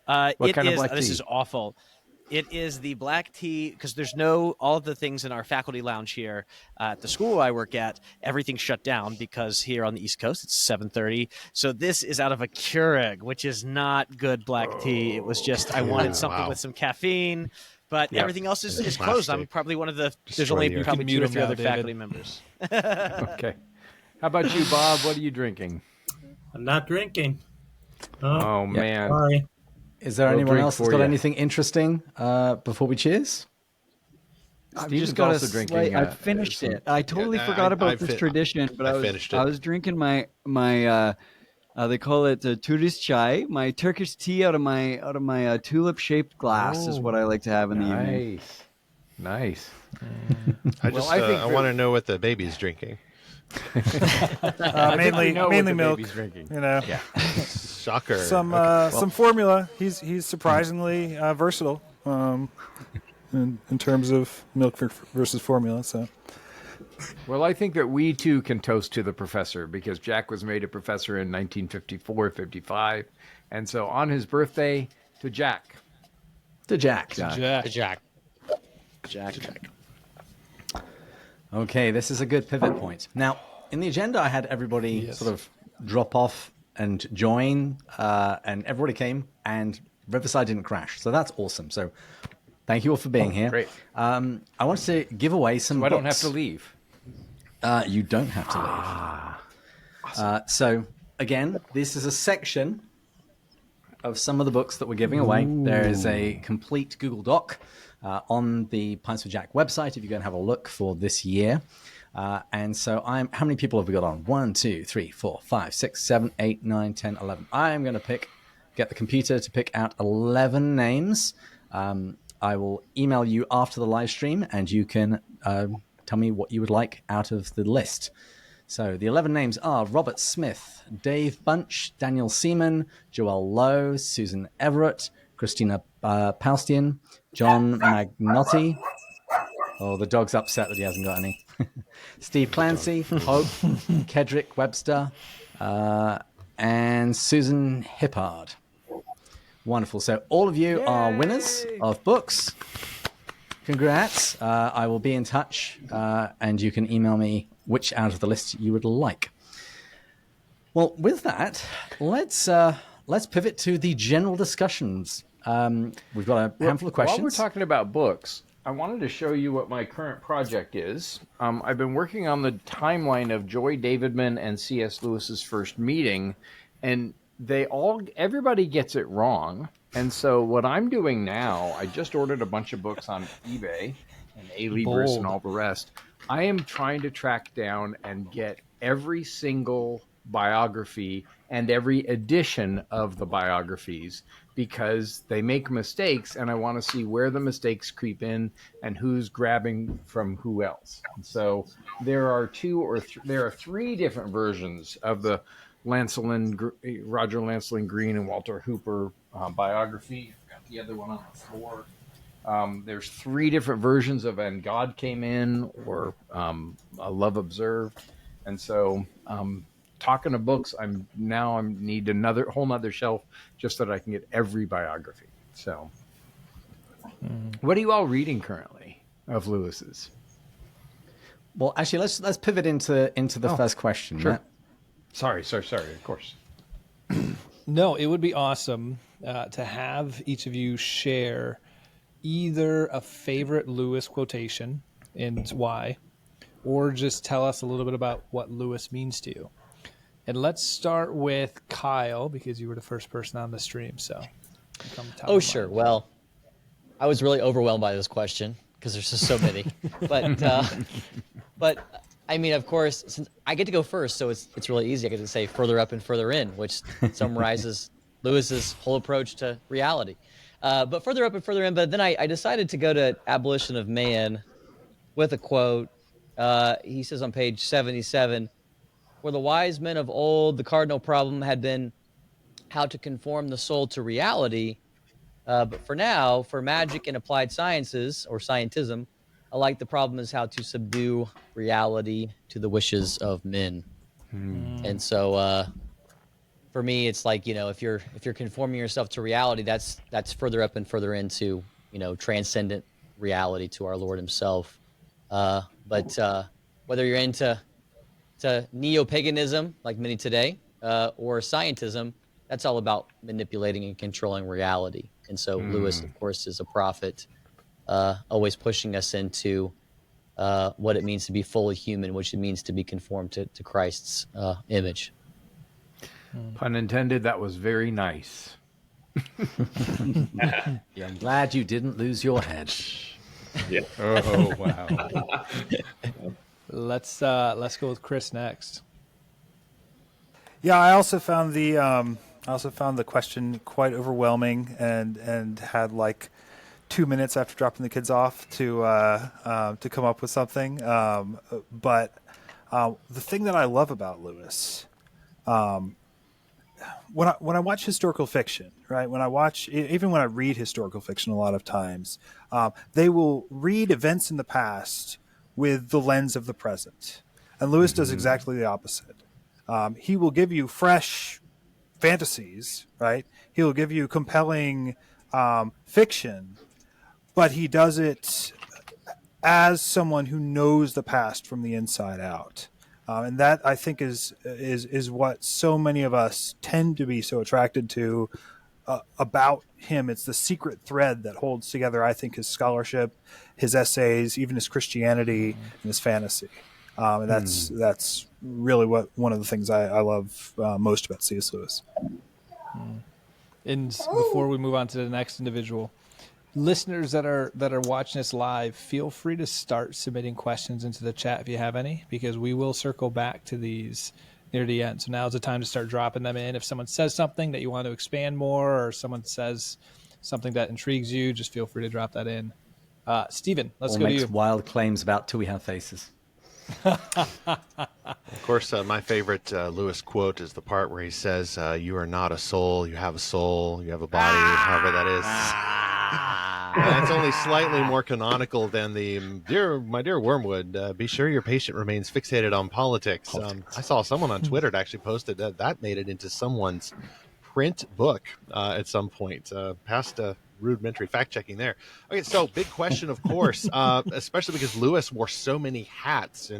What kind of black
This
tea?
is awful. It is the black tea because there's all of the things in our faculty lounge here at the school I work at. Everything's shut down because here on the East Coast it's 7:30. So this is out of a Keurig, which is not good black tea. It was just I wanted something with some caffeine. But
Yep.
everything else is
It's
closed.
plastic.
I'm probably one of the. There's
Destroy
only
the earth.
probably
You can
2 or
mute
3
him
other
now, David.
faculty members.
Okay. How about you, Bob? What are you drinking?
I'm not drinking.
Oh man.
Sorry.
Is there
We'll
anyone
drink
else that's
for
got
you.
anything interesting before we cheers?
I've
Steven's
just got
also
a
drinking,
slight. I finished
some-
it. I totally
Yeah,
forgot about
I
this
fin-
tradition, but
I
I was
finished it.
I was drinking my they call it Turkish chai, my Turkish tea out of my tulip shaped glass is what I like to have in the evening.
Nice.
I
Well,
just
I think
I want to know what the baby's drinking.
Mainly
know what
mainly
the
milk.
baby's drinking.
You know,
Yeah.
Shocker.
some formula. He's surprisingly versatile in terms of milk versus formula. So
Well, I think that we too can toast to the professor because Jack was made a professor in 1954, 55. And so on his birthday, to Jack.
To Jack.
Jack.
Jack.
Jack.
Okay, this is a good pivot point. Now, in the agenda, I had everybody sort of drop off and join, and everybody came, and Riverside didn't crash. So that's awesome. So thank you all for being here.
Great.
I want to give away some
So I don't have
books.
to leave.
You don't have to leave. So, again, this is a section of some of the books that we're giving away. There is a complete Google Doc on the Pints with Jack website if you go and have a look for this year. And so how many people have we got on? 1, 2, 3, 4, 5, 6, 7, 8, 9, 10, 11. I'm going to get the computer to pick out 11 names. I will email you after the live stream and you can tell me what you would like out of the list. So the 11 names are Robert Smith, Dave Bunch, Daniel Seaman, Joelle Lowe, Susan Everett, Christina Paustian, John Magnotti. Oh, the dog's upset that he hasn't got any. Steve Clancy, Hope, Kedrick Webster, and Susan Hippard. Wonderful. So all of you are winners of books. Congrats. I will be in touch, and you can email me which out of the list you would like. Well, with that, let's pivot to the general discussions. We've got a handful of questions.
While we're talking about books, I wanted to show you what my current project is. I've been working on the timeline of Joy Davidman and C.S. Lewis's first meeting, and everybody gets it wrong. And so what I'm doing now, I just ordered a bunch of books on eBay and A-Libris and all the rest. I am trying to track down and get every single biography and every edition of the biographies because they make mistakes and I want to see where the mistakes creep in and who's grabbing from who else. And so there are three different versions of the Roger Lancelin Green and Walter Hooper biography. I've got the other one on the floor. There's three different versions of And God Came In or A Love Observed. And so talking to books, I need another whole nother shelf just so that I can get every biography. So what are you all reading currently of Lewis's?
Well, actually, let's pivot into the first question.
Sure.
Matt.
Sorry, of course.
No, it would be awesome to have each of you share either a favorite Lewis quotation and why, or just tell us a little bit about what Lewis means to you. And let's start with Kyle, because you were the first person on the stream. So,
oh, sure. Well, I was really overwhelmed by this question because there's just so many. But I mean, of course, since I get to go first, so it's really easy. I get to say further up and further in, which summarizes Lewis's whole approach to reality. But further up and further in. But then I decided to go to Abolition of Man with a quote. He says on page 77, "For the wise men of old, the cardinal problem had been how to conform the soul to reality. But for now, for magic and applied sciences, or scientism, alike the problem is how to subdue reality to the wishes of men." And so for me, it's like, if you're conforming yourself to reality, that's further up and further into, transcendent reality to our Lord himself. But whether you're into neo-paganism, like many today, or scientism, that's all about manipulating and controlling reality. And so Lewis, of course, is a prophet always pushing us into what it means to be fully human, which it means to be conformed to Christ's image.
Pun intended. That was very nice.
Yeah, I'm glad you didn't lose your head.
Yeah.
Oh wow.
Let's go with Chris next.
Yeah, I also found the question quite overwhelming, and had like 2 minutes after dropping the kids off to come up with something. But the thing that I love about Lewis, when I watch historical fiction, right? Even when I read historical fiction, a lot of times they will read events in the past with the lens of the present, and Lewis does exactly the opposite. He will give you fresh fantasies, right? He will give you compelling fiction, but he does it as someone who knows the past from the inside out. And that, I think, is what so many of us tend to be so attracted to about him. It's the secret thread that holds together, I think, his scholarship, his essays, even his Christianity, and his fantasy. And that's really one of the things I love most about C.S. Lewis.
And before we move on to the next individual, listeners that are watching us live, feel free to start submitting questions into the chat if you have any, because we will circle back to these near the end. So now's the time to start dropping them in. If someone says something that you want to expand more, or someone says something that intrigues you, just feel free to drop that in. Stephen, let's go to you.
Wild claims about till we have faces.
Of course, my favorite Lewis quote is the part where he says, "You are not a soul. You have a soul. You have a body." However that is. That's only slightly more canonical than the my dear Wormwood. Be sure your patient remains fixated on politics. I saw someone on Twitter that actually posted that made it into someone's print book at some point. Past rudimentary fact checking there. Okay, so big question, of course, especially because Lewis wore so many hats.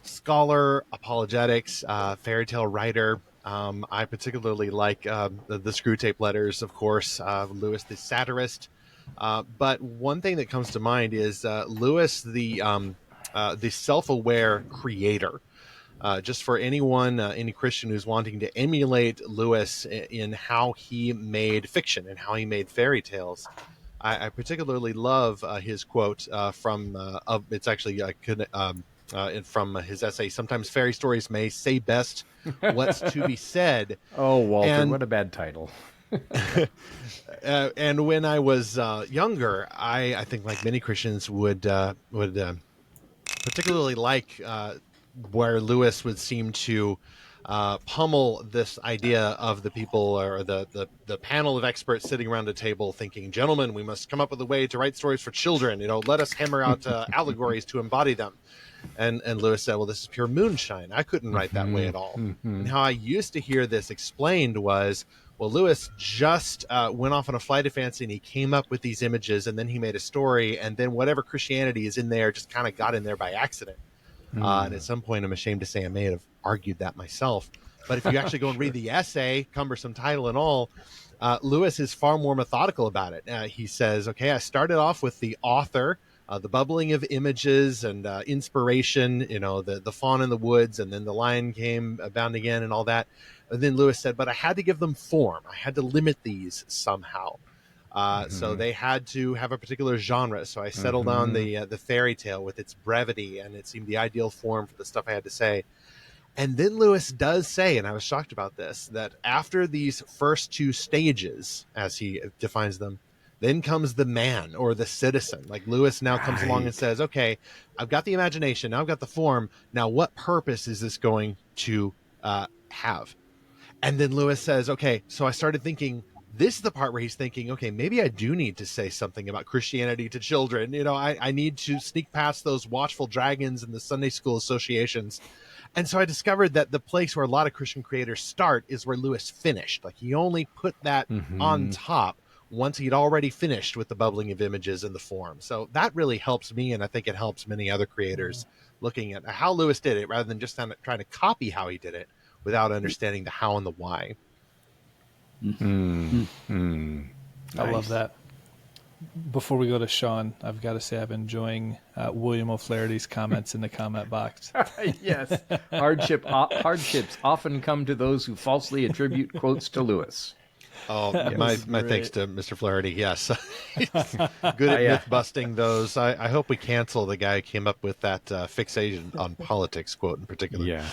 Scholar, apologetics, fairy tale writer. I particularly like the Screw Tape Letters, of course. Lewis, the satirist. But one thing that comes to mind is Lewis, the self-aware creator. Just for anyone, any Christian who's wanting to emulate Lewis in how he made fiction and how he made fairy tales, I particularly love his quote from it's actually from his essay. Sometimes fairy stories may say best what's to be said.
Oh, Walter, what a bad title.
And when I was younger, I think like many Christians would particularly like where Lewis would seem to pummel this idea of the people or the panel of experts sitting around a table thinking, "Gentlemen, we must come up with a way to write stories for children. Let us hammer out allegories to embody them." And Lewis said, "Well, this is pure moonshine. I couldn't write that way at all." And how I used to hear this explained was, well, Lewis just went off on a flight of fancy and he came up with these images and then he made a story, and then whatever Christianity is in there just kind of got in there by accident. And at some point, I'm ashamed to say I may have argued that myself. But if you actually go and read the essay, cumbersome title and all, Lewis is far more methodical about it. He says, okay, I started off with the author, the bubbling of images and inspiration, the fawn in the woods, and then the lion came bounding in and all that. And then Lewis said, but I had to give them form. I had to limit these somehow. So they had to have a particular genre. So I settled on the fairy tale with its brevity, and it seemed the ideal form for the stuff I had to say. And then Lewis does say, and I was shocked about this, that after these first two stages, as he defines them, then comes the man or the citizen. Like Lewis now comes along and says, okay, I've got the imagination, now I've got the form. Now what purpose is this going to have? And then Lewis says, okay, so I started thinking, this is the part where he's thinking, okay, maybe I do need to say something about Christianity to children. I need to sneak past those watchful dragons and the Sunday school associations. And so I discovered that the place where a lot of Christian creators start is where Lewis finished. Like he only put that on top once he'd already finished with the bubbling of images and the form. So that really helps me, and I think it helps many other creators looking at how Lewis did it rather than just trying to copy how he did it without understanding the how and the why.
I love that. Before we go to Sean, I've got to say I've been enjoying William O'Flaherty's comments in the comment box.
Yes, hardships often come to those who falsely attribute quotes to Lewis.
Oh, my thanks to Mr. Flaherty. Yes, he's good at myth busting those. I hope we cancel the guy who came up with that fixation on politics quote in particular.
Yeah,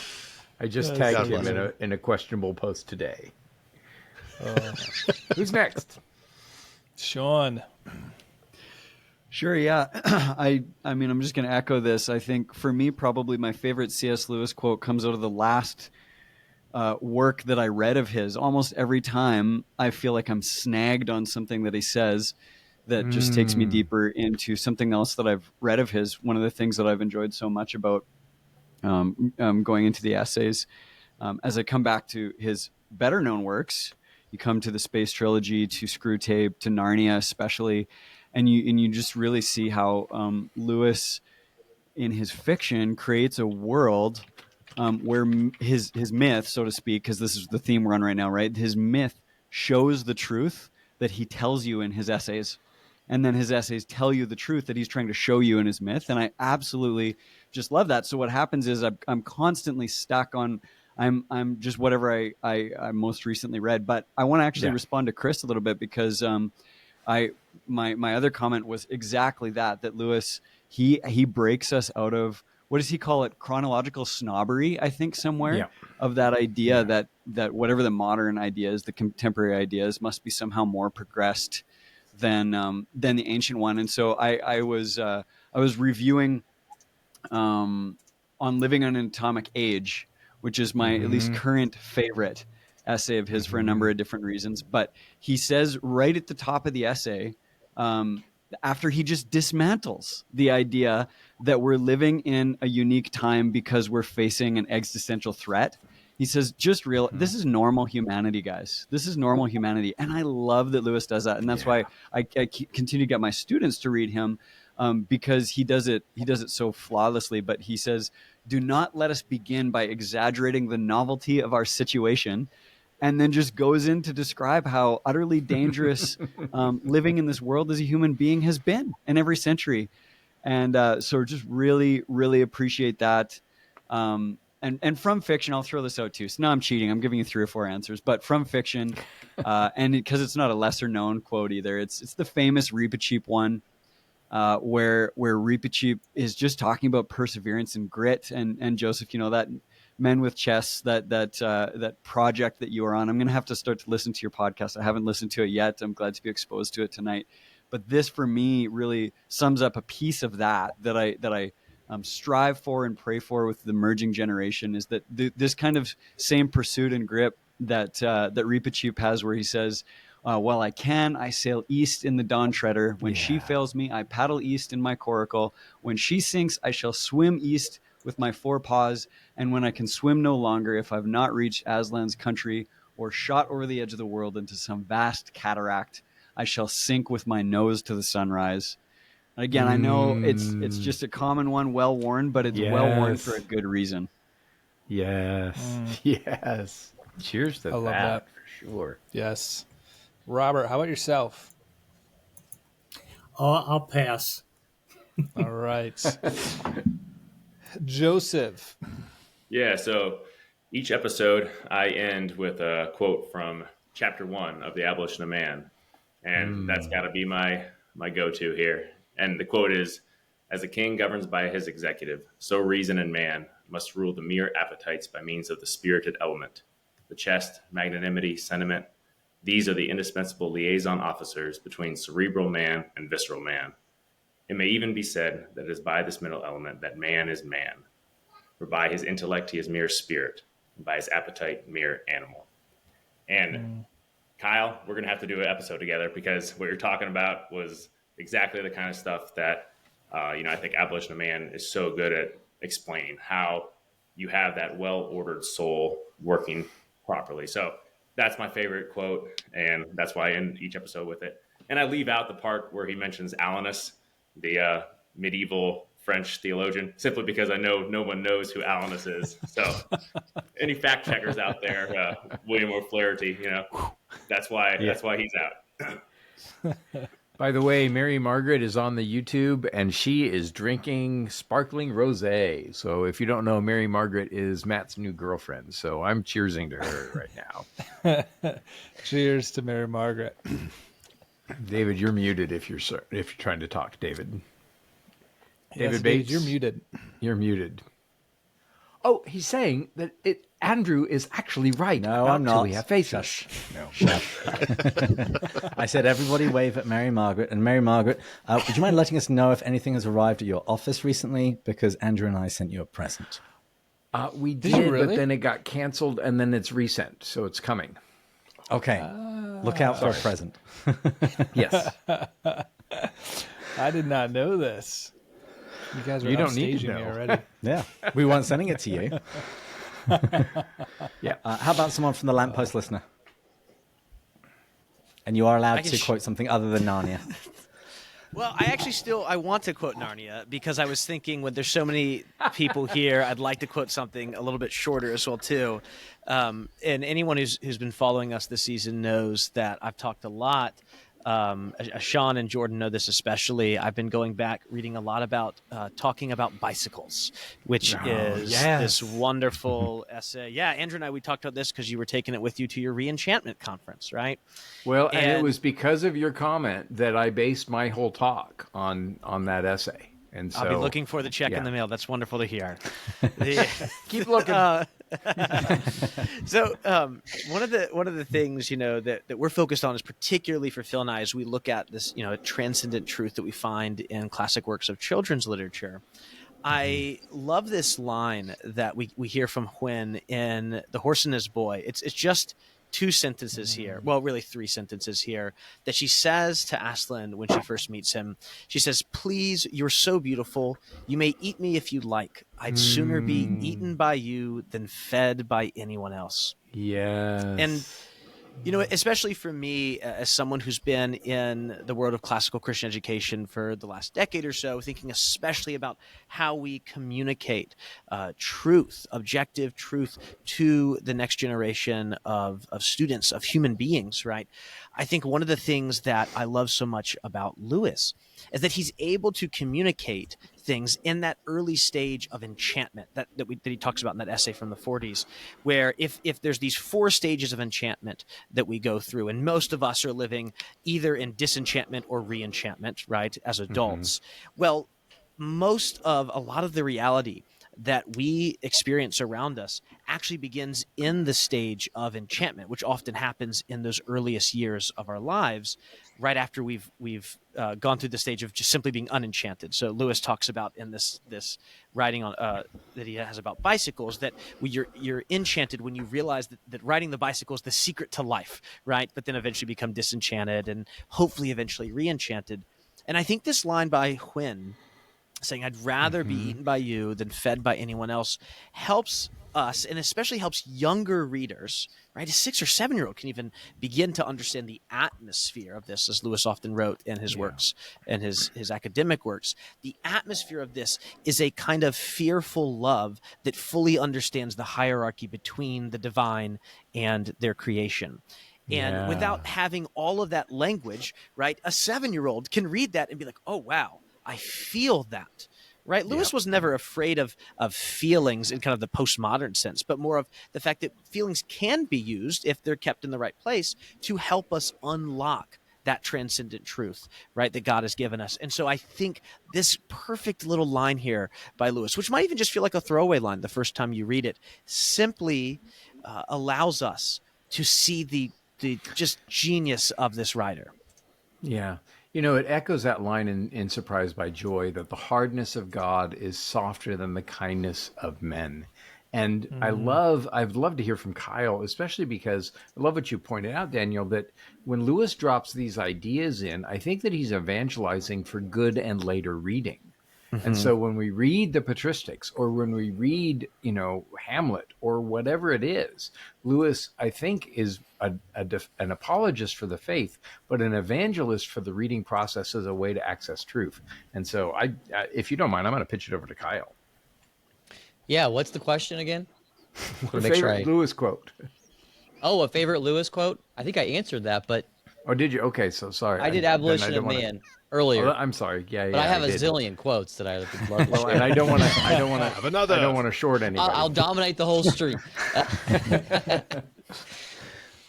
I just tagged him in a questionable post today. Who's next?
Sean.
Sure, yeah. I mean, I'm just going to echo this. I think for me, probably my favorite C.S. Lewis quote comes out of the last work that I read of his. Almost every time I feel like I'm snagged on something that he says that just takes me deeper into something else that I've read of his. One of the things that I've enjoyed so much about going into the essays, as I come back to his better known works, you come to the Space Trilogy, to Screwtape, to Narnia especially, and you just really see how Lewis, in his fiction, creates a world where his myth, so to speak, because this is the theme we're on right now, right? His myth shows the truth that he tells you in his essays, and then his essays tell you the truth that he's trying to show you in his myth, and I absolutely just love that. So what happens is I'm constantly stuck on. I'm just whatever I most recently read, but I want to actually respond to Chris a little bit because my other comment was exactly that Lewis he breaks us out of, what does he call it, chronological snobbery, I think somewhere, of that idea that whatever the modern ideas, the contemporary ideas, must be somehow more progressed than the ancient one. And so I was reviewing on Living on an Atomic Age, which is my at least current favorite essay of his for a number of different reasons. But he says right at the top of the essay, after he just dismantles the idea that we're living in a unique time because we're facing an existential threat, he says, this is normal humanity, guys. This is normal humanity. And I love that Lewis does that. And that's why I continue to get my students to read him, because he does it so flawlessly. But he says, do not let us begin by exaggerating the novelty of our situation, and then just goes in to describe how utterly dangerous living in this world as a human being has been in every century. And so just really, really appreciate that. And from fiction, I'll throw this out too. So now I'm cheating. I'm giving you 3 or 4 answers, but from fiction, and because it's not a lesser known quote either, it's the famous Reepicheep one, where Reepicheep is just talking about perseverance and grit. And Joseph, that Men with Chests, that project that you are on, I'm going to have to start to listen to your podcast. I haven't listened to it yet. I'm glad to be exposed to it tonight. But this, for me, really sums up a piece of that I strive for and pray for with the emerging generation, is that this kind of same pursuit and grip that Reepicheep has, where he says, while I can, I sail east in the dawn treader. When she fails me, I paddle east in my coracle. When she sinks, I shall swim east with my 4 paws. And when I can swim no longer, if I've not reached Aslan's country or shot over the edge of the world into some vast cataract, I shall sink with my nose to the sunrise. Again, I know it's just a common one, well worn, but it's well worn for a good reason.
Yes. Yes. Cheers to
I love that
for sure.
Yes. Robert, how about yourself?
Oh, I'll pass.
All right. Joseph.
Yeah, so each episode I end with a quote from chapter 1 of The Abolition of Man. And that's got to be my go-to here. And the quote is, as a king governs by his executive, so reason and man must rule the mere appetites by means of the spirited element. The chest, magnanimity, sentiment, these are the indispensable liaison officers between cerebral man and visceral man. It may even be said that it is by this middle element that man is man, for by his intellect he is mere spirit, and by his appetite mere animal. And Kyle, we're going to have to do an episode together, because what you're talking about was exactly the kind of stuff that, I think Abolition of Man is so good at explaining, how you have that well-ordered soul working properly. So that's my favorite quote, and that's why I end each episode with it. And I leave out the part where he mentions Alanus, the medieval French theologian, simply because I know no one knows who Alanus is. So any fact checkers out there, William O'Flaherty, that's why he's out.
By the way, Mary Margaret is on the YouTube, and she is drinking sparkling rosé. So if you don't know, Mary Margaret is Matt's new girlfriend. So I'm cheersing to her right now.
Cheers to Mary Margaret.
David, you're muted if you're trying to talk, David. David
Yes,
Bates,
you're muted.
You're muted. Oh, he's saying that Andrew is actually right.
No, I'm not.
We have faces.
Shush.
No.
I said everybody wave at Mary Margaret. And Mary Margaret, would you mind letting us know if anything has arrived at your office recently? Because Andrew and I sent you a present.
We
Did you really?
but then it got canceled, and then it's resent, so it's coming.
Okay. Look out for a present.
Yes.
I did not know this. You guys are
You don't need to
upstaging me
know.
already.
Yeah. We weren't sending it to you.
Yeah.
How about someone from the Lamppost listener? And you are allowed
can
to quote something other than Narnia.
Well, I want to quote Narnia because I was thinking when there's so many people here, I'd like to quote something a little bit shorter as well too. And anyone who's been following us this season knows that I've talked a lot. Sean and Jordan know this especially. I've been going back, reading a lot about talking about bicycles, which is this wonderful essay. Yeah, Andrew and I, we talked about this because you were taking it with you to your re-enchantment conference, right?
Well, and it was because of your comment that I based my whole talk on that essay. And so
I'll be looking for the check in the mail. That's wonderful to hear.
keep looking.
So one of the things that we're focused on is particularly for Phil and I as we look at this transcendent truth that we find in classic works of children's literature. I love this line that we hear from Hwin in The Horse and His Boy. It's just 2 sentences here. Well, really 3 sentences here that she says to Aslan when she first meets him. She says, "Please, you're so beautiful. You may eat me if you like. I'd sooner be eaten by you than fed by anyone else."
Yes.
And especially for me, as someone who's been in the world of classical Christian education for the last decade or so, thinking especially about how we communicate truth, objective truth, to the next generation of students, of human beings, right? I think one of the things that I love so much about Lewis is that he's able to communicate things in that early stage of enchantment that he talks about in that essay from the 40s, where if there's these 4 stages of enchantment that we go through, and most of us are living either in disenchantment or re-enchantment, right, as adults, well, most of a lot of the reality that we experience around us actually begins in the stage of enchantment, which often happens in those earliest years of our lives, right after we've gone through the stage of just simply being unenchanted. So Lewis talks about in this writing on that he has about bicycles that you're enchanted when you realize that riding the bicycle is the secret to life, right? But then eventually become disenchanted and hopefully eventually re-enchanted. And I think this line by Hwin, saying I'd rather be eaten by you than fed by anyone else, helps us, and especially helps younger readers, right? A 6 or 7-year-old can even begin to understand the atmosphere of this, as Lewis often wrote in his works and his academic works. The atmosphere of this is a kind of fearful love that fully understands the hierarchy between the divine and their creation. And without having all of that language, right, a 7-year-old can read that and be like, oh, wow, I feel that, right? Lewis was never afraid of feelings in kind of the postmodern sense, but more of the fact that feelings can be used, if they're kept in the right place, to help us unlock that transcendent truth, right, that God has given us. And so I think this perfect little line here by Lewis, which might even just feel like a throwaway line the first time you read it, simply allows us to see the just genius of this writer.
Yeah. It echoes that line in Surprised by Joy, that the hardness of God is softer than the kindness of men. And I'd love to hear from Kyle, especially because I love what you pointed out, Daniel, that when Lewis drops these ideas in, I think that he's evangelizing for good and later reading. And so when we read the patristics, or when we read, Hamlet, or whatever it is, Lewis, I think, is an apologist for the faith, but an evangelist for the reading process as a way to access truth. And so if you don't mind, I'm going to pitch it over to Kyle.
Yeah, what's the question again?
Favorite Lewis quote?
Oh, a favorite Lewis quote? I think I answered that, but
Oh, did you? Okay, so sorry.
I did
then
Abolition of
wanna-
Man earlier.
Oh, I'm sorry. Yeah,
but I have a
did.
zillion quotes that I would love to
Well,
share.
and I don't want to.
Have another.
I don't want to short anybody.
I'll dominate the whole stream.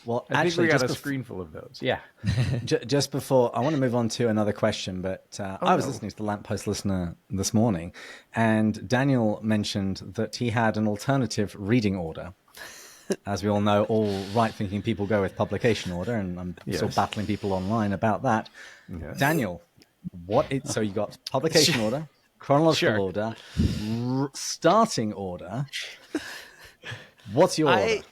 Well,
I think
actually,
we got a
just
screen full of those. Yeah.
just before, I want to move on to another question, but I was listening to the Lamppost Listener this morning, and Daniel mentioned that he had an alternative reading order. As we all know, all right-thinking people go with publication order, and I'm still battling people online about that.
Yes.
Daniel, so you got publication order, chronological order, starting order. What's your order?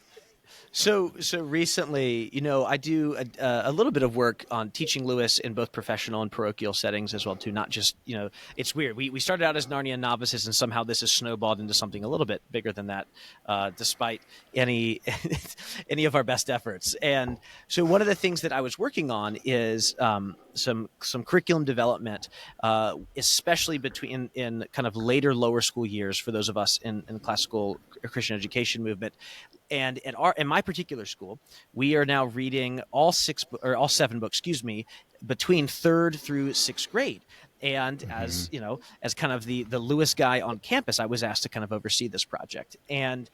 So recently, I do a little bit of work on teaching Lewis in both professional and parochial settings as well too. Not just, it's weird. We started out as Narnia novices, and somehow this has snowballed into something a little bit bigger than that, despite any of our best efforts. And so one of the things that I was working on is some curriculum development, especially in kind of later lower school years for those of us in classical Christian education movement. And in my particular school, we are now reading all 7 books, between 3rd through 6th grade. And as kind of the Lewis guy on campus, I was asked to kind of oversee this project. And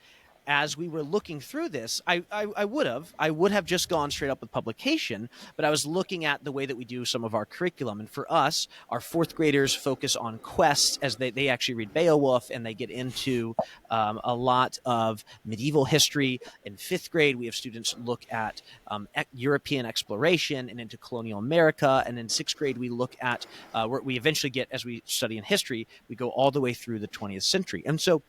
as we were looking through this, I would have just gone straight up with publication, but I was looking at the way that we do some of our curriculum. And for us, our 4th graders focus on quests as they actually read Beowulf, and they get into a lot of medieval history. In 5th grade, we have students look at European exploration and into colonial America. And in 6th grade, we look at where we eventually get, as we study in history, we go all the way through the 20th century. And so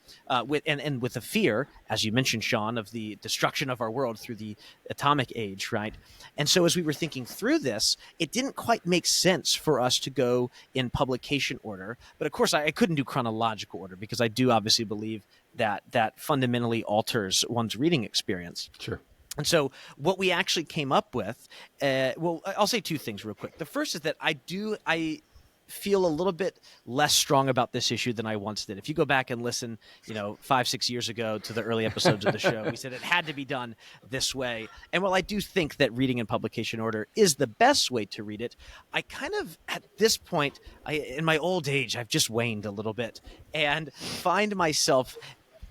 with the fear, as you mentioned, Sean, of the destruction of our world through the atomic age, right? And so as we were thinking through this, it didn't quite make sense for us to go in publication order. But of course, I couldn't do chronological order because I do obviously believe that fundamentally alters one's reading experience.
Sure.
And so what we actually came up with, I'll say 2 things real quick. The first is that I feel a little bit less strong about this issue than I once did. If you go back and listen, 5-6 years ago to the early episodes of the show, we said it had to be done this way. And while I do think that reading in publication order is the best way to read it, I kind of, at this point, in my old age, I've just waned a little bit and find myself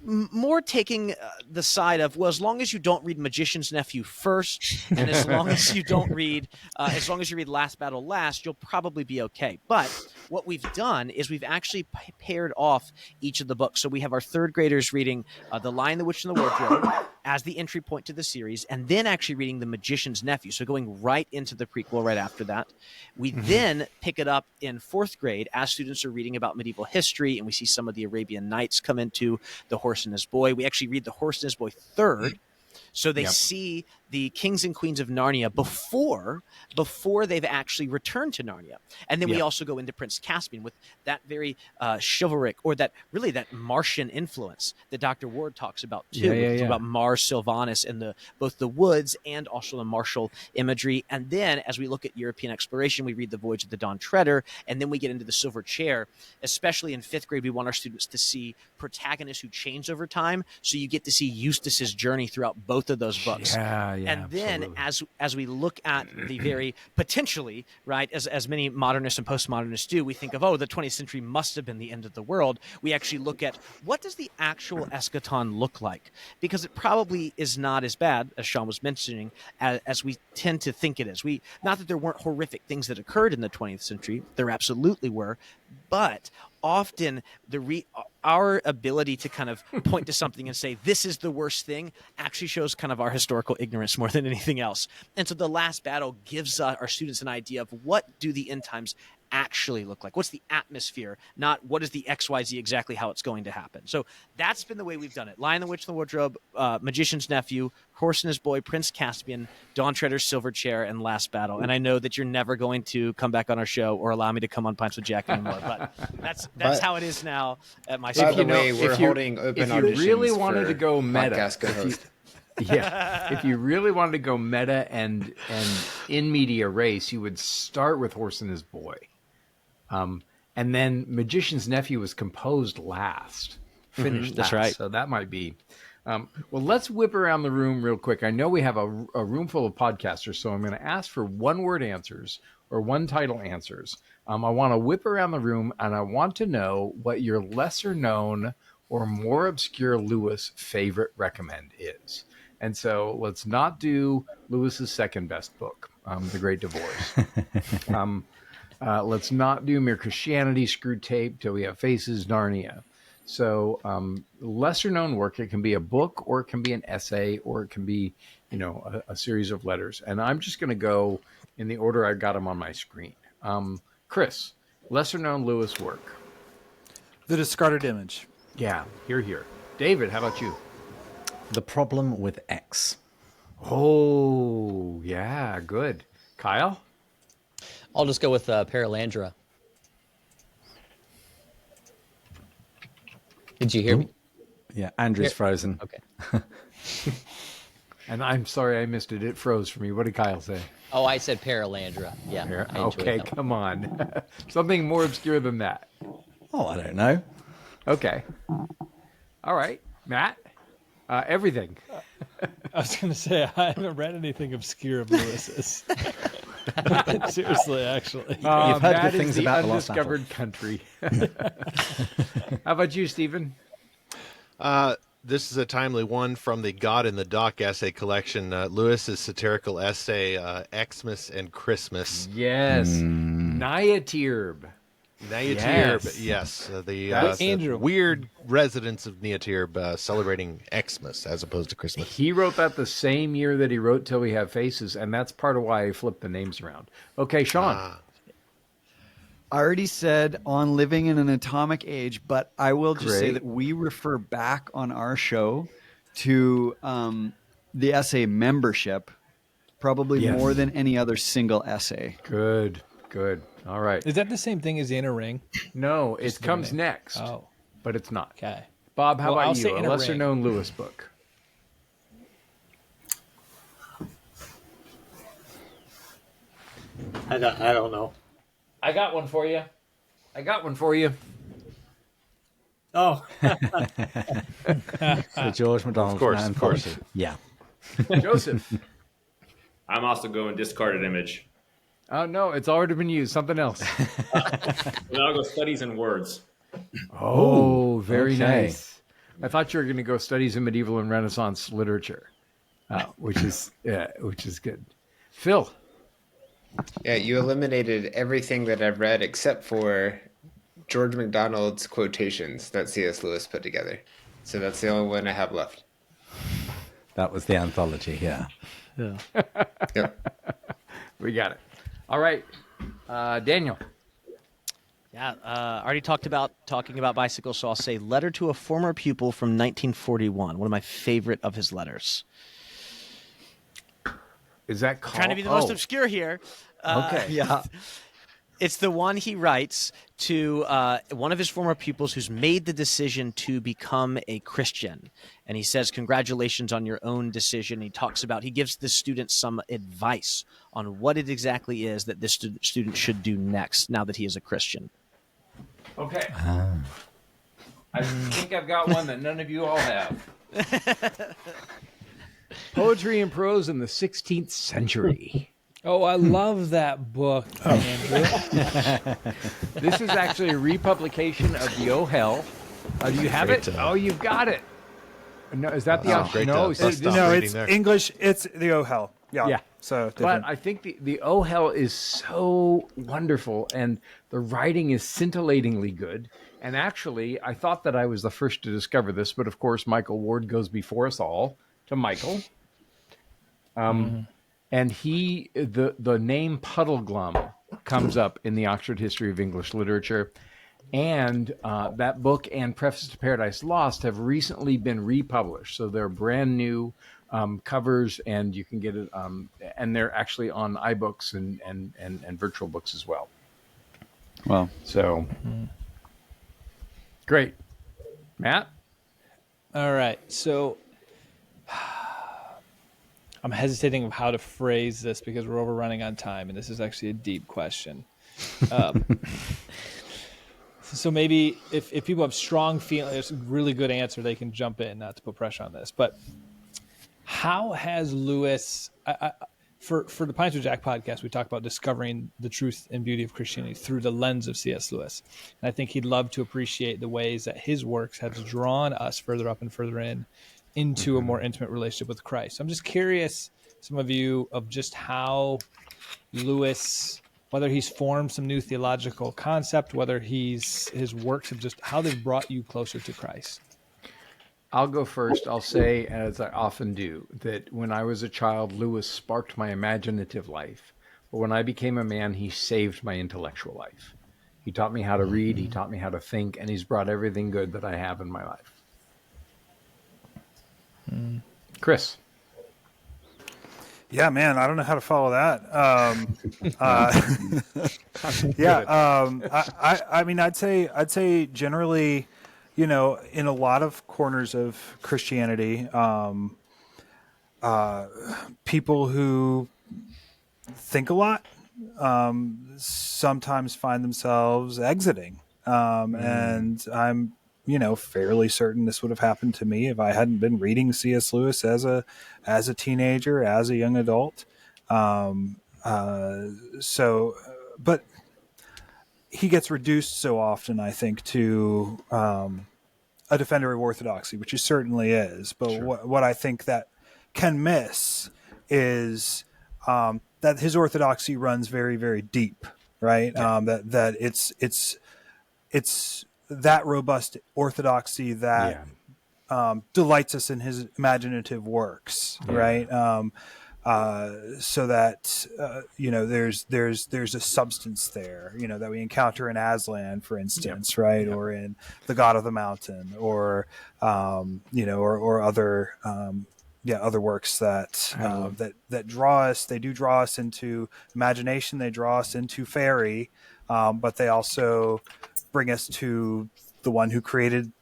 more taking the side of, well, as long as you don't read Magician's Nephew first, and as long as you don't read, as long as you read Last Battle last, you'll probably be okay. But what we've done is we've actually paired off each of the books. So we have our 3rd graders reading The Lion, the Witch, and the Wardrobe as the entry point to the series, and then actually reading The Magician's Nephew. So going right into the prequel right after that. We then pick it up in 4th grade as students are reading about medieval history, and we see some of the Arabian Nights come into The Horse and His Boy. We actually read The Horse and His Boy 3rd. So they see the kings and queens of Narnia before they've actually returned to Narnia. And then we also go into Prince Caspian with that very chivalric, or that Martian influence that Dr. Ward talks about too. It's about Mars Sylvanus and both the woods and also the martial imagery. And then as we look at European exploration, we read The Voyage of the Dawn Treader, and then we get into The Silver Chair. Especially in 5th grade, we want our students to see protagonists who change over time. So you get to see Eustace's journey throughout both of those books. And then as we look at the very potentially, right, as many modernists and postmodernists do, we think of, the 20th century must have been the end of the world. We actually look at, what does the actual eschaton look like? Because it probably is not as bad, as Sean was mentioning, as we tend to think it is. Not that there weren't horrific things that occurred in the 20th century. There absolutely were. But often our ability to kind of point to something and say, this is the worst thing, actually shows kind of our historical ignorance more than anything else. And so The Last Battle gives our students an idea of, what do the end times actually look like? What's the atmosphere? Not what is the XYZ exactly how it's going to happen. So that's been the way we've done it. Lion, the Witch, and the Wardrobe, Magician's Nephew, Horse and His Boy, Prince Caspian, Dawn Treader's Silver Chair, and Last Battle. And I know that you're never going to come back on our show or allow me to come on Pints with Jack anymore, but that's how it is now at my
By
school.
the way, we're holding open auditions.
If you really wanted to go meta,
if
you really wanted to go meta and in media race, you would start with Horse and His Boy. And then Magician's Nephew was composed last, finished.
That's right.
So that might be Well, let's whip around the room real quick. I know we have a room full of podcasters, so I'm going to ask for one-word answers or one-title answers. I want to whip around the room, and I want to know what your lesser-known or more obscure Lewis favorite recommend is. And so let's not do Lewis's second best book, The Great Divorce. Let's not do Mere Christianity, Screwed Tape, Till We Have Faces, Narnia. So lesser known work, it can be a book or it can be an essay or it can be, a series of letters. And I'm just going to go in the order I got them on my screen. Chris, lesser known Lewis work.
The Discarded Image.
Yeah, here. David, how about you?
The Problem with X.
Oh, yeah, good. Kyle?
I'll just go with Paralandra. Did you hear me?
Yeah, Andrew's frozen.
Okay.
And I'm sorry I missed it. It froze for me. What did Kyle say?
Oh, I said Paralandra. Yeah. I enjoyed
Okay,
that one.
come on. Something more obscure than that.
Oh, I don't know.
Okay. All right. Matt? Everything.
I was going to say, I haven't read anything obscure of Lewis's. Seriously, actually.
You've heard
Matt
good things
is the
about the Lost
undiscovered country. How about you, Stephen?
This is a timely one from the God in the Dock essay collection. Lewis's satirical essay, Xmas and Christmas.
Yes. Niatirb.
Niatirb, yes. The
Andrew.
weird residents of Niatirb celebrating Xmas as opposed to Christmas.
He wrote that the same year that he wrote Till We Have Faces, and that's part of why I flipped the names around. Okay, Sean.
I already said On Living in an Atomic Age, but I will just say
Great.
that we refer back on our show to the essay Membership, probably
Yes.
more than any other single essay.
Good. All right.
Is that the same thing as In a Ring?
No, it
Just
comes
the name.
next.
Oh,
But it's not.
okay.
Bob, how
Well, I'll
about
say
you?
In
A
a
lesser
Ring.
known Lewis book.
I don't know.
I got one for you.
Oh,
The George MacDonald
Of course,
Man
of course.
Policy. Yeah.
Joseph.
I'm also going discarded image.
Oh, no, it's already been used. Something else.
And I'll go studies and words.
Oh, very
okay.
nice. I thought you were going to go studies in medieval and Renaissance literature, which is good. Phil.
Yeah, you eliminated everything that I've read except for George MacDonald's quotations that C.S. Lewis put together. So that's the only one I have left.
That was the anthology, yeah.
Yep.
We got it. All right. Daniel.
Yeah, already talking about bicycles, so I'll say Letter to a Former Pupil from 1941, one of my favorite of his letters.
Is that called?
Trying to be the most obscure here.
Okay.
Yeah.
It's the one he writes to one of his former pupils who's made the decision to become a Christian. And he says, congratulations on your own decision. He gives the student some advice on what it exactly is that this student should do next now that he is a Christian.
Okay. I think I've got one that none of you all have. Poetry and Prose in the 16th Century.
Oh, I love that book, Andrew.
This is actually a republication of the Oh Hell. Do you have it? Oh, you've got it. No, is that the
Oh, great
no?
to bust off
No,
reading
it's
there.
English. It's the Oh Hell. Yeah.
Yeah.
So
But
different.
I think the Oh Hell is so wonderful, and the writing is scintillatingly good. And actually, I thought that I was the first to discover this, but of course, Michael Ward goes before us all to Michael. And the name Puddleglum comes up in the Oxford History of English Literature. And that book and Preface to Paradise Lost have recently been republished. So they're brand new covers, and you can get it. And they're actually on iBooks and virtual books as well.
Well,
So great. Matt?
All right, so I'm hesitating of how to phrase this because we're overrunning on time, and this is actually a deep question. So maybe if people have strong feelings, it's a really good answer, they can jump in, not to put pressure on this. But how has Lewis, for the Pints with Jack podcast, we talk about discovering the truth and beauty of Christianity through the lens of C.S. Lewis. And I think he'd love to appreciate the ways that his works has drawn us further up and further into a more intimate relationship with Christ. So I'm just curious, some of you, of just how Lewis, whether he's formed some new theological concept, whether his works have just, how they've brought you closer to Christ.
I'll go first. I'll say, as I often do, that when I was a child, Lewis sparked my imaginative life. But when I became a man, he saved my intellectual life. He taught me how to read, he taught me how to think, and he's brought everything good that I have in my life. Chris.
Yeah, man, I don't know how to follow that. I mean, I'd say generally, you know, in a lot of corners of Christianity, people who think a lot sometimes find themselves exiting. And I'm, you know, fairly certain this would have happened to me if I hadn't been reading C.S. Lewis as a teenager, as a young adult. But he gets reduced so often, I think, to a defender of orthodoxy, which he certainly is. But sure. what I think that can miss is that his orthodoxy runs very, very deep, right? Yeah. That it's that robust orthodoxy that delights us in his imaginative works, right? So that you know, there's a substance there, you know, that we encounter in Aslan, for instance, right? Or in The God of the Mountain, or you know, or other other works that that draw us. They do draw us into imagination. They draw us into fairy, but they also bring us to the one who created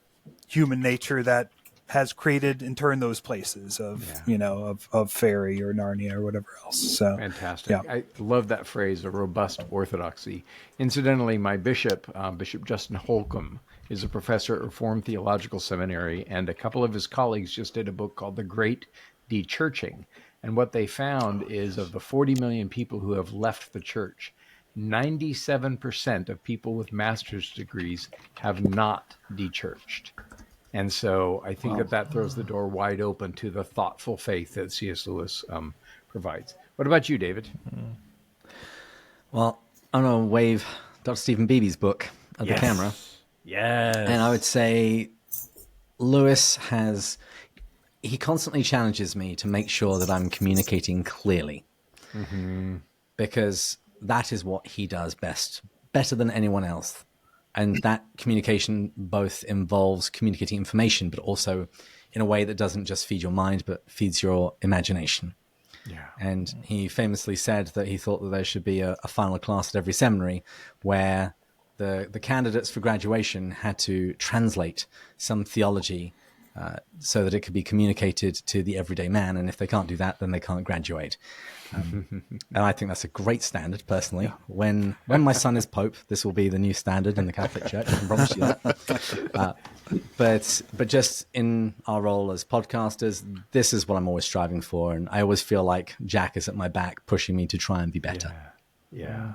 human nature, that has created in turn those places of you know, of fairy or Narnia or whatever else. So
fantastic. Yeah. I love that phrase, a robust orthodoxy. Incidentally, my bishop, Bishop Justin Holcomb, is a professor at Reformed Theological Seminary, and a couple of his colleagues just did a book called The Great Dechurching. And what they found is, of the 40 million people who have left the church, 97% of people with master's degrees have not dechurched. And so I think that throws the door wide open to the thoughtful faith that C.S. Lewis provides. What about you, David?
Well, I'm going to wave Dr. Stephen Beebe's book at the camera.
Yes.
And I would say Lewis he constantly challenges me to make sure that I'm communicating clearly. Because that is what he does best, better than anyone else. And that communication both involves communicating information, but also in a way that doesn't just feed your mind, but feeds your imagination. Yeah. And he famously said that he thought that there should be a final class at every seminary where the candidates for graduation had to translate some theology so that it could be communicated to the everyday man. And if they can't do that, then they can't graduate. And I think that's a great standard, personally. When my son is Pope, this will be the new standard in the Catholic Church. I can promise you that. But just in our role as podcasters, this is what I'm always striving for. And I always feel like Jack is at my back, pushing me to try and be better.
Yeah.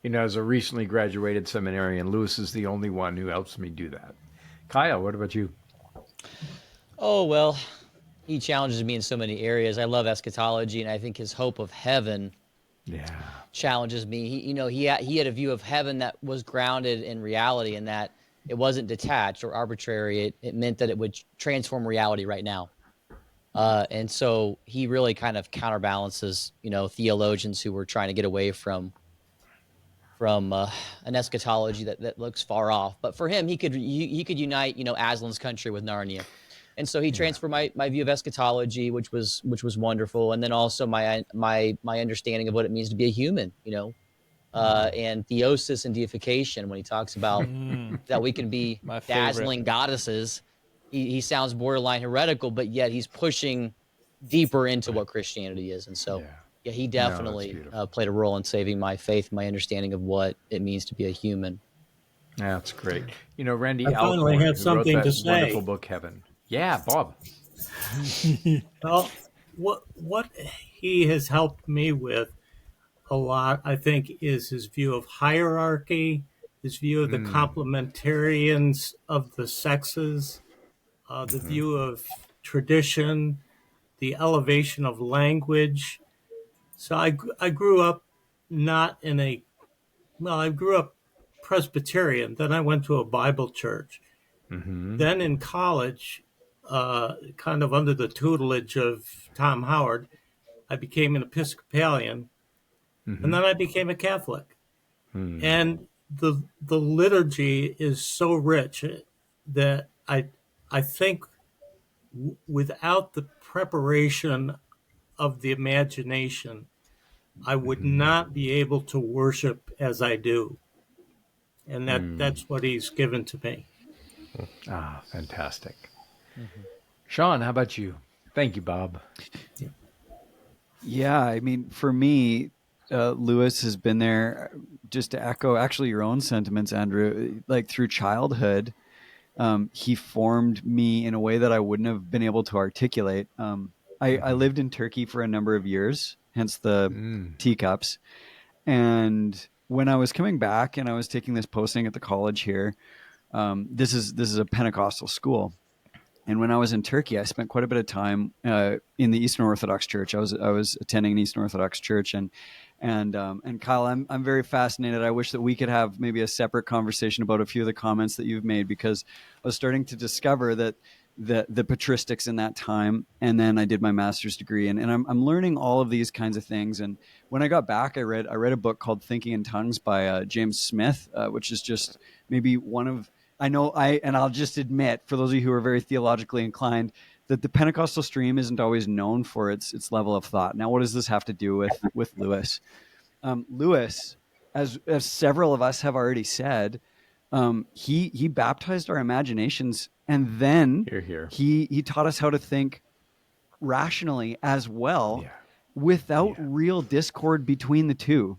You know, as a recently graduated seminarian, Lewis is the only one who helps me do that. Kyle, what about you?
Oh, well, he challenges me in so many areas. I love eschatology, and I think his hope of heaven challenges me. He had a view of heaven that was grounded in reality, and that it wasn't detached or arbitrary. It meant that it would transform reality right now. And so he really kind of counterbalances, theologians who were trying to get away from an eschatology that looks far off. But for him, he could unite, Aslan's country with Narnia. And so he transferred my view of eschatology, which was wonderful, and then also my understanding of what it means to be a human, and theosis and deification. When he talks about that we can be dazzling goddesses, he sounds borderline heretical, but yet he's pushing deeper into what Christianity is. And so, he definitely played a role in saving my faith, my understanding of what it means to be a human.
Yeah, that's great. You know, Randy
I finally
Alcorn,
have
who
something
wrote
to
that
say.
wonderful book, Heaven. Yeah, Bob.
Well, what he has helped me with a lot, I think, is his view of hierarchy, his view of the complementarians of the sexes, the view of tradition, the elevation of language. So I grew up not in a, well, I grew up Presbyterian. Then I went to a Bible church. Then in college, kind of under the tutelage of Tom Howard, I became an Episcopalian, and then I became a Catholic. And the liturgy is so rich that I think without the preparation of the imagination, I would not be able to worship as I do. And that's what he's given to me.
Ah, fantastic. Sean, how about you? Thank you, Bob.
Yeah, I mean, for me, Lewis has been there. Just to echo actually your own sentiments, Andrew, like through childhood, he formed me in a way that I wouldn't have been able to articulate. I lived in Turkey for a number of years, hence the teacups. And when I was coming back and I was taking this posting at the college here, this is a Pentecostal school. And when I was in Turkey, I spent quite a bit of time in the Eastern Orthodox Church. I was attending an Eastern Orthodox church, and Kyle, I'm very fascinated. I wish that we could have maybe a separate conversation about a few of the comments that you've made, because I was starting to discover that the patristics in that time, and then I did my master's degree, and I'm learning all of these kinds of things. And when I got back, I read a book called Thinking in Tongues by James Smith, which is just maybe one of, and I'll just admit, for those of you who are very theologically inclined, that the Pentecostal stream isn't always known for its level of thought. Now, what does this have to do with Lewis? Lewis, as several of us have already said, he baptized our imaginations, and then he taught us how to think rationally as well, without real discord between the two.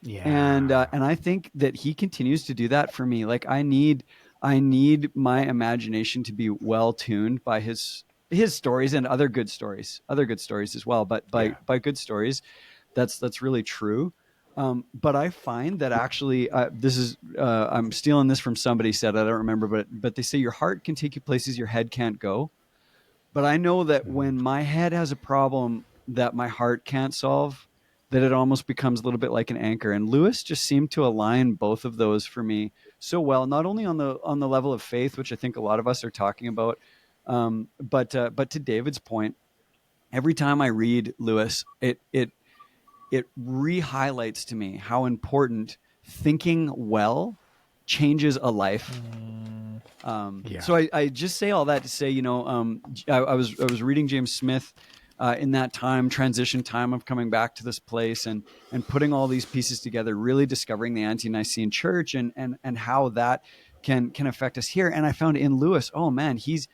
Yeah. And I think that he continues to do that for me. Like I need my imagination to be well tuned by his stories and other good stories as well. But by good stories, that's really true. But I find that actually, this is I'm stealing this from somebody said, I don't remember, but they say your heart can take you places your head can't go. But I know that when my head has a problem that my heart can't solve, that it almost becomes a little bit like an anchor. And Lewis just seemed to align both of those for me so well, not only on the level of faith, which I think a lot of us are talking about, but to David's point, every time I read Lewis, it re-highlights to me how important thinking well changes a life. So I just say all that to say, I was reading James Smith in that transition time of coming back to this place and putting all these pieces together, really discovering the Ante-Nicene Church and how that can affect us here. And I found in Lewis, oh man, he's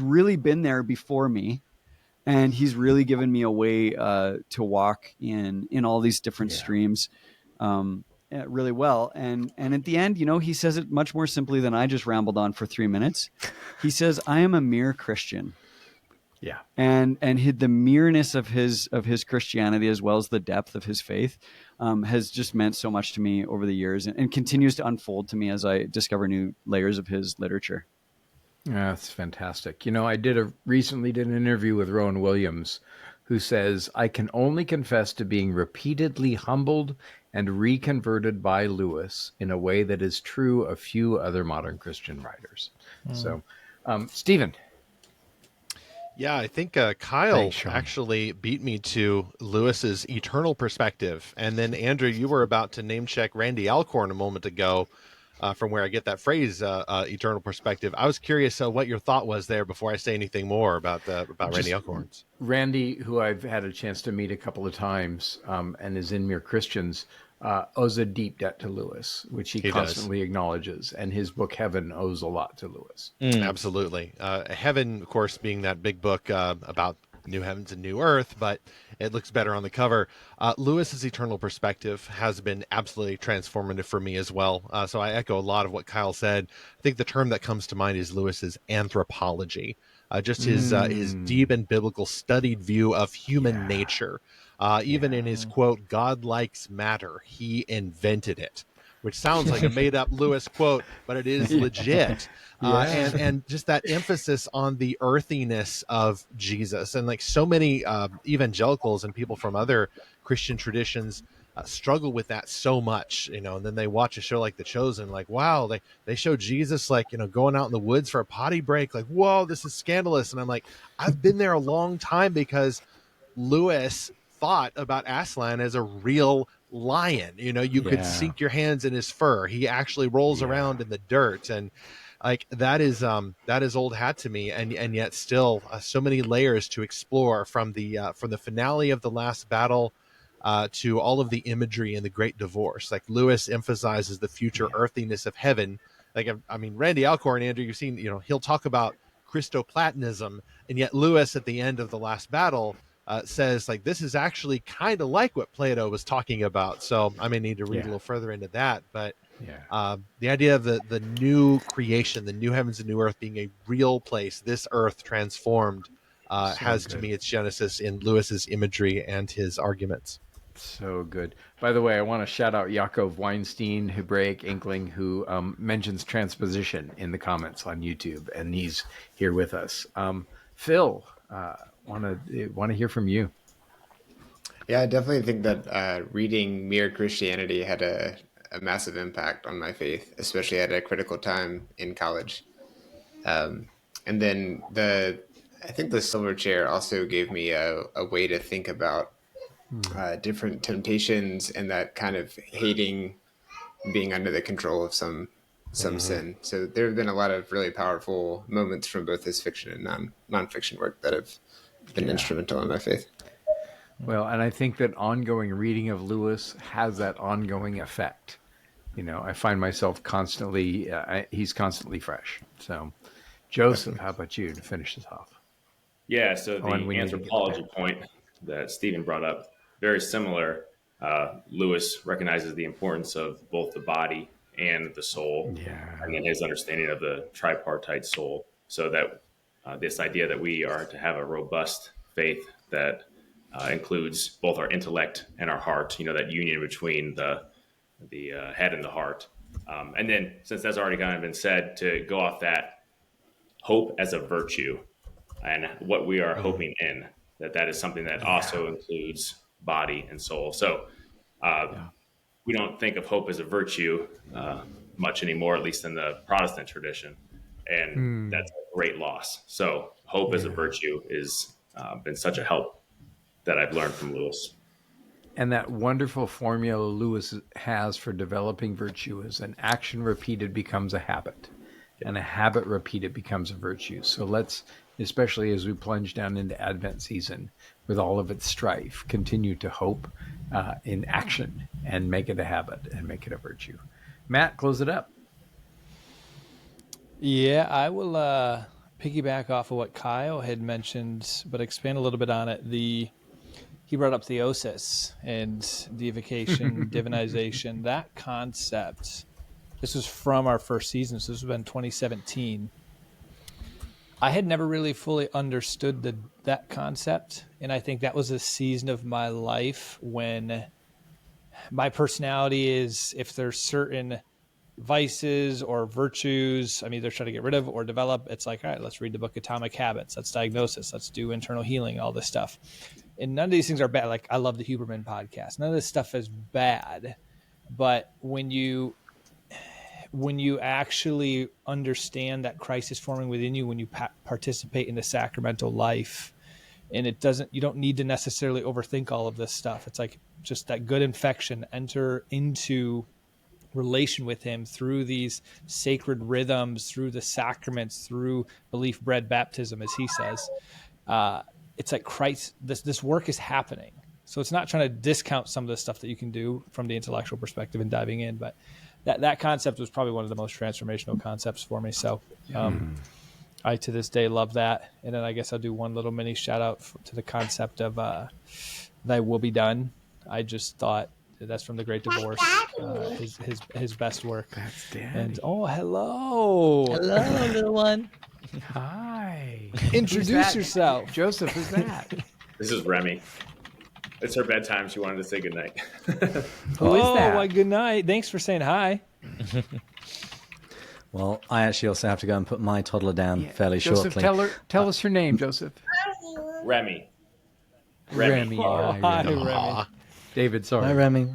really been there before me, and he's really given me a way to walk in all these different streams really well. And at the end, he says it much more simply than I just rambled on for 3 minutes. He says, I am a mere Christian. Yeah. And the mereness of his Christianity, as well as the depth of his faith, has just meant so much to me over the years, and continues to unfold to me as I discover new layers of his literature.
Yeah, that's fantastic. I recently did an interview with Rowan Williams, who says, I can only confess to being repeatedly humbled and reconverted by Lewis in a way that is true of few other modern Christian writers. So, Stephen.
Yeah, I think Kyle actually beat me to Lewis's eternal perspective. And then, Andrew, you were about to name check Randy Alcorn a moment ago, from where I get that phrase, eternal perspective. I was curious what your thought was there before I say anything more about Randy Alcorn's.
Randy, who I've had a chance to meet a couple of times and is in Mere Christians, owes a deep debt to Lewis, which he constantly acknowledges. And his book, Heaven, owes a lot to Lewis.
Absolutely. Heaven, of course, being that big book about new heavens and new earth, but it looks better on the cover. Lewis's eternal perspective has been absolutely transformative for me as well. So I echo a lot of what Kyle said. I think the term that comes to mind is Lewis's anthropology. Just his deep and biblical studied view of human nature. Even in his quote, "God likes matter, he invented it," which sounds like a made-up Lewis quote, but it is legit. And just that emphasis on the earthiness of Jesus. And like so many evangelicals and people from other Christian traditions struggle with that so much, and then they watch a show like The Chosen, like, wow, they show Jesus, like, going out in the woods for a potty break, like, whoa, this is scandalous. And I'm like, I've been there a long time, because Lewis thought about Aslan as a real lion. You could sink your hands in his fur. He actually rolls around in the dirt, and like that is old hat to me, and yet still so many layers to explore, from the finale of The Last Battle to all of the imagery in The Great Divorce. Like, Lewis emphasizes the future earthiness of heaven. Like, I mean, Randy Alcorn, Andrew, you've seen, he'll talk about Christoplatonism, and yet Lewis at the end of The Last Battle says, like, this is actually kind of like what Plato was talking about. So I may need to read a little further into that, but the idea of the new creation, the new heavens and new earth being a real place, this earth transformed, has to me its genesis in Lewis's imagery and his arguments.
So good. By the way, I want to shout out Yaakov Weinstein, Hebraic Inkling, who mentions transposition in the comments on YouTube, and he's here with us. Phil, want to hear from you.
Yeah, I definitely think that reading Mere Christianity had a massive impact on my faith, especially at a critical time in college. And then I think the Silver Chair also gave me a way to think about different temptations, and that kind of hating being under the control of some sin. So there have been a lot of really powerful moments from both his fiction and nonfiction work that have been instrumental in my faith.
Well, and I think that ongoing reading of Lewis has that ongoing effect. I find myself constantly, he's constantly fresh. So, Joseph, how about you to finish this off?
Yeah, so the anthropology point that Stephen brought up, very similar. Lewis recognizes the importance of both the body and the soul, and then his understanding of the tripartite soul. So that this idea that we are to have a robust faith that includes both our intellect and our heart, that union between the head and the heart. And then, since that's already kind of been said, to go off that, hope as a virtue and what we are hoping in, that is something that also includes body and soul. So we don't think of hope as a virtue much anymore, at least in the Protestant tradition. And that's a great loss. So hope as a virtue is been such a help that I've learned from Lewis.
And that wonderful formula Lewis has for developing virtue is an action repeated becomes a habit, and a habit repeated becomes a virtue. So let's, especially as we plunge down into Advent season with all of its strife, continue to hope in action and make it a habit and make it a virtue. Matt, close it up.
Yeah, I will piggyback off of what Kyle had mentioned, but expand a little bit on it. He brought up theosis and deification, divinization, that concept. This was from our first season, so this has been 2017. I had never really fully understood that concept, and I think that was a season of my life when my personality is, if there's certain vices or virtues I'm either trying to get rid of or develop, it's like, all right, let's read the book Atomic Habits, let's diagnosis, let's do internal healing, all this stuff. And none of these things are bad. Like, I love the Huberman podcast. None of this stuff is bad. But when you actually understand that Christ is forming within you, when you participate in the sacramental life, and you don't need to necessarily overthink all of this stuff. It's like just that good infection, enter into relation with him through these sacred rhythms, through the sacraments, through belief, bread, baptism, as he says. It's like Christ, this work is happening. So it's not trying to discount some of the stuff that you can do from the intellectual perspective and diving in, but that concept was probably one of the most transformational concepts for me. So I, to this day, love that. And then I guess I'll do one little mini shout out to the concept of thy will be done. I just thought that's from The Great Divorce, his best work.
That's Daddy.
And hello,
little one.
Hi.
Introduce yourself.
Joseph, who's that?
This is Remy. It's her bedtime. She wanted to say goodnight.
Who is that?
Well, good night. Thanks for saying hi.
Well, I actually also have to go and put my toddler down fairly
Joseph,
shortly.
tell us your name, Joseph.
Remy.
Remy.
Hi, Remy.
David, sorry.
Hi, Remy.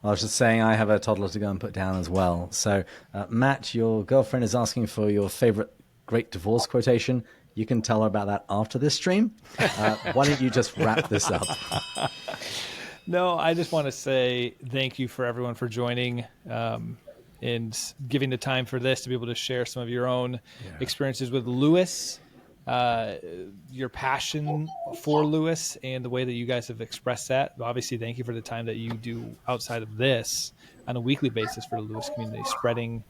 I was just saying I have a toddler to go and put down as well. So, Matt, your girlfriend is asking for your favorite Great Divorce quotation. You can tell her about that after this stream. Why don't you just wrap this up?
No, I just want to say thank you for everyone for joining and giving the time for this to be able to share some of your own experiences with Lewis, your passion for Lewis, and the way that you guys have expressed that. Obviously, thank you for the time that you do outside of this on a weekly basis for the Lewis community, spreading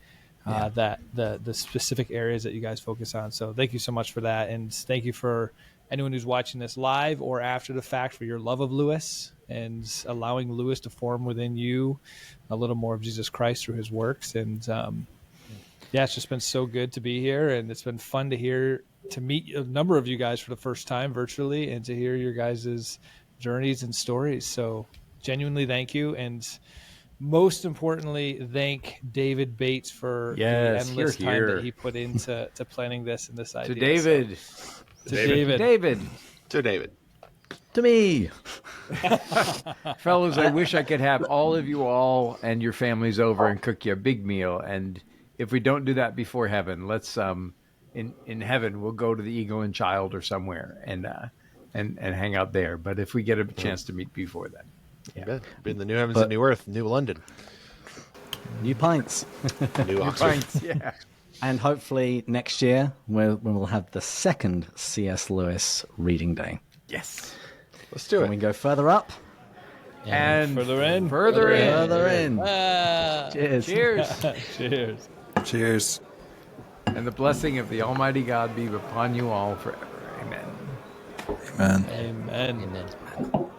that the specific areas that you guys focus on. So thank you so much for that, and thank you for anyone who's watching this live or after the fact for your love of Lewis and allowing Lewis to form within you a little more of Jesus Christ through his works. And it's just been so good to be here, and it's been fun to meet a number of you guys for the first time virtually and to hear your guys' journeys and stories. So genuinely thank you, and most importantly, thank David Bates for the endless time that he put into planning this and this idea.
To David.
To David.
To me.
Fellas, I wish I could have all of you all and your families over and cook you a big meal. And if we don't do that before heaven, let's in heaven we'll go to the Eagle and Child or somewhere and hang out there. But if we get a chance to meet before then.
Yeah. In the new heavens and new earth, new London.
New pints.
New Oxford.
Pints, yeah.
And hopefully next year when we'll have the second C.S. Lewis reading day.
Yes.
Let's do it.
Can we go further up?
And
further in.
Further in.
Cheers.
Cheers.
Cheers.
Cheers.
And the blessing of the Almighty God be upon you all forever. Amen.
Amen.
Amen.
Amen.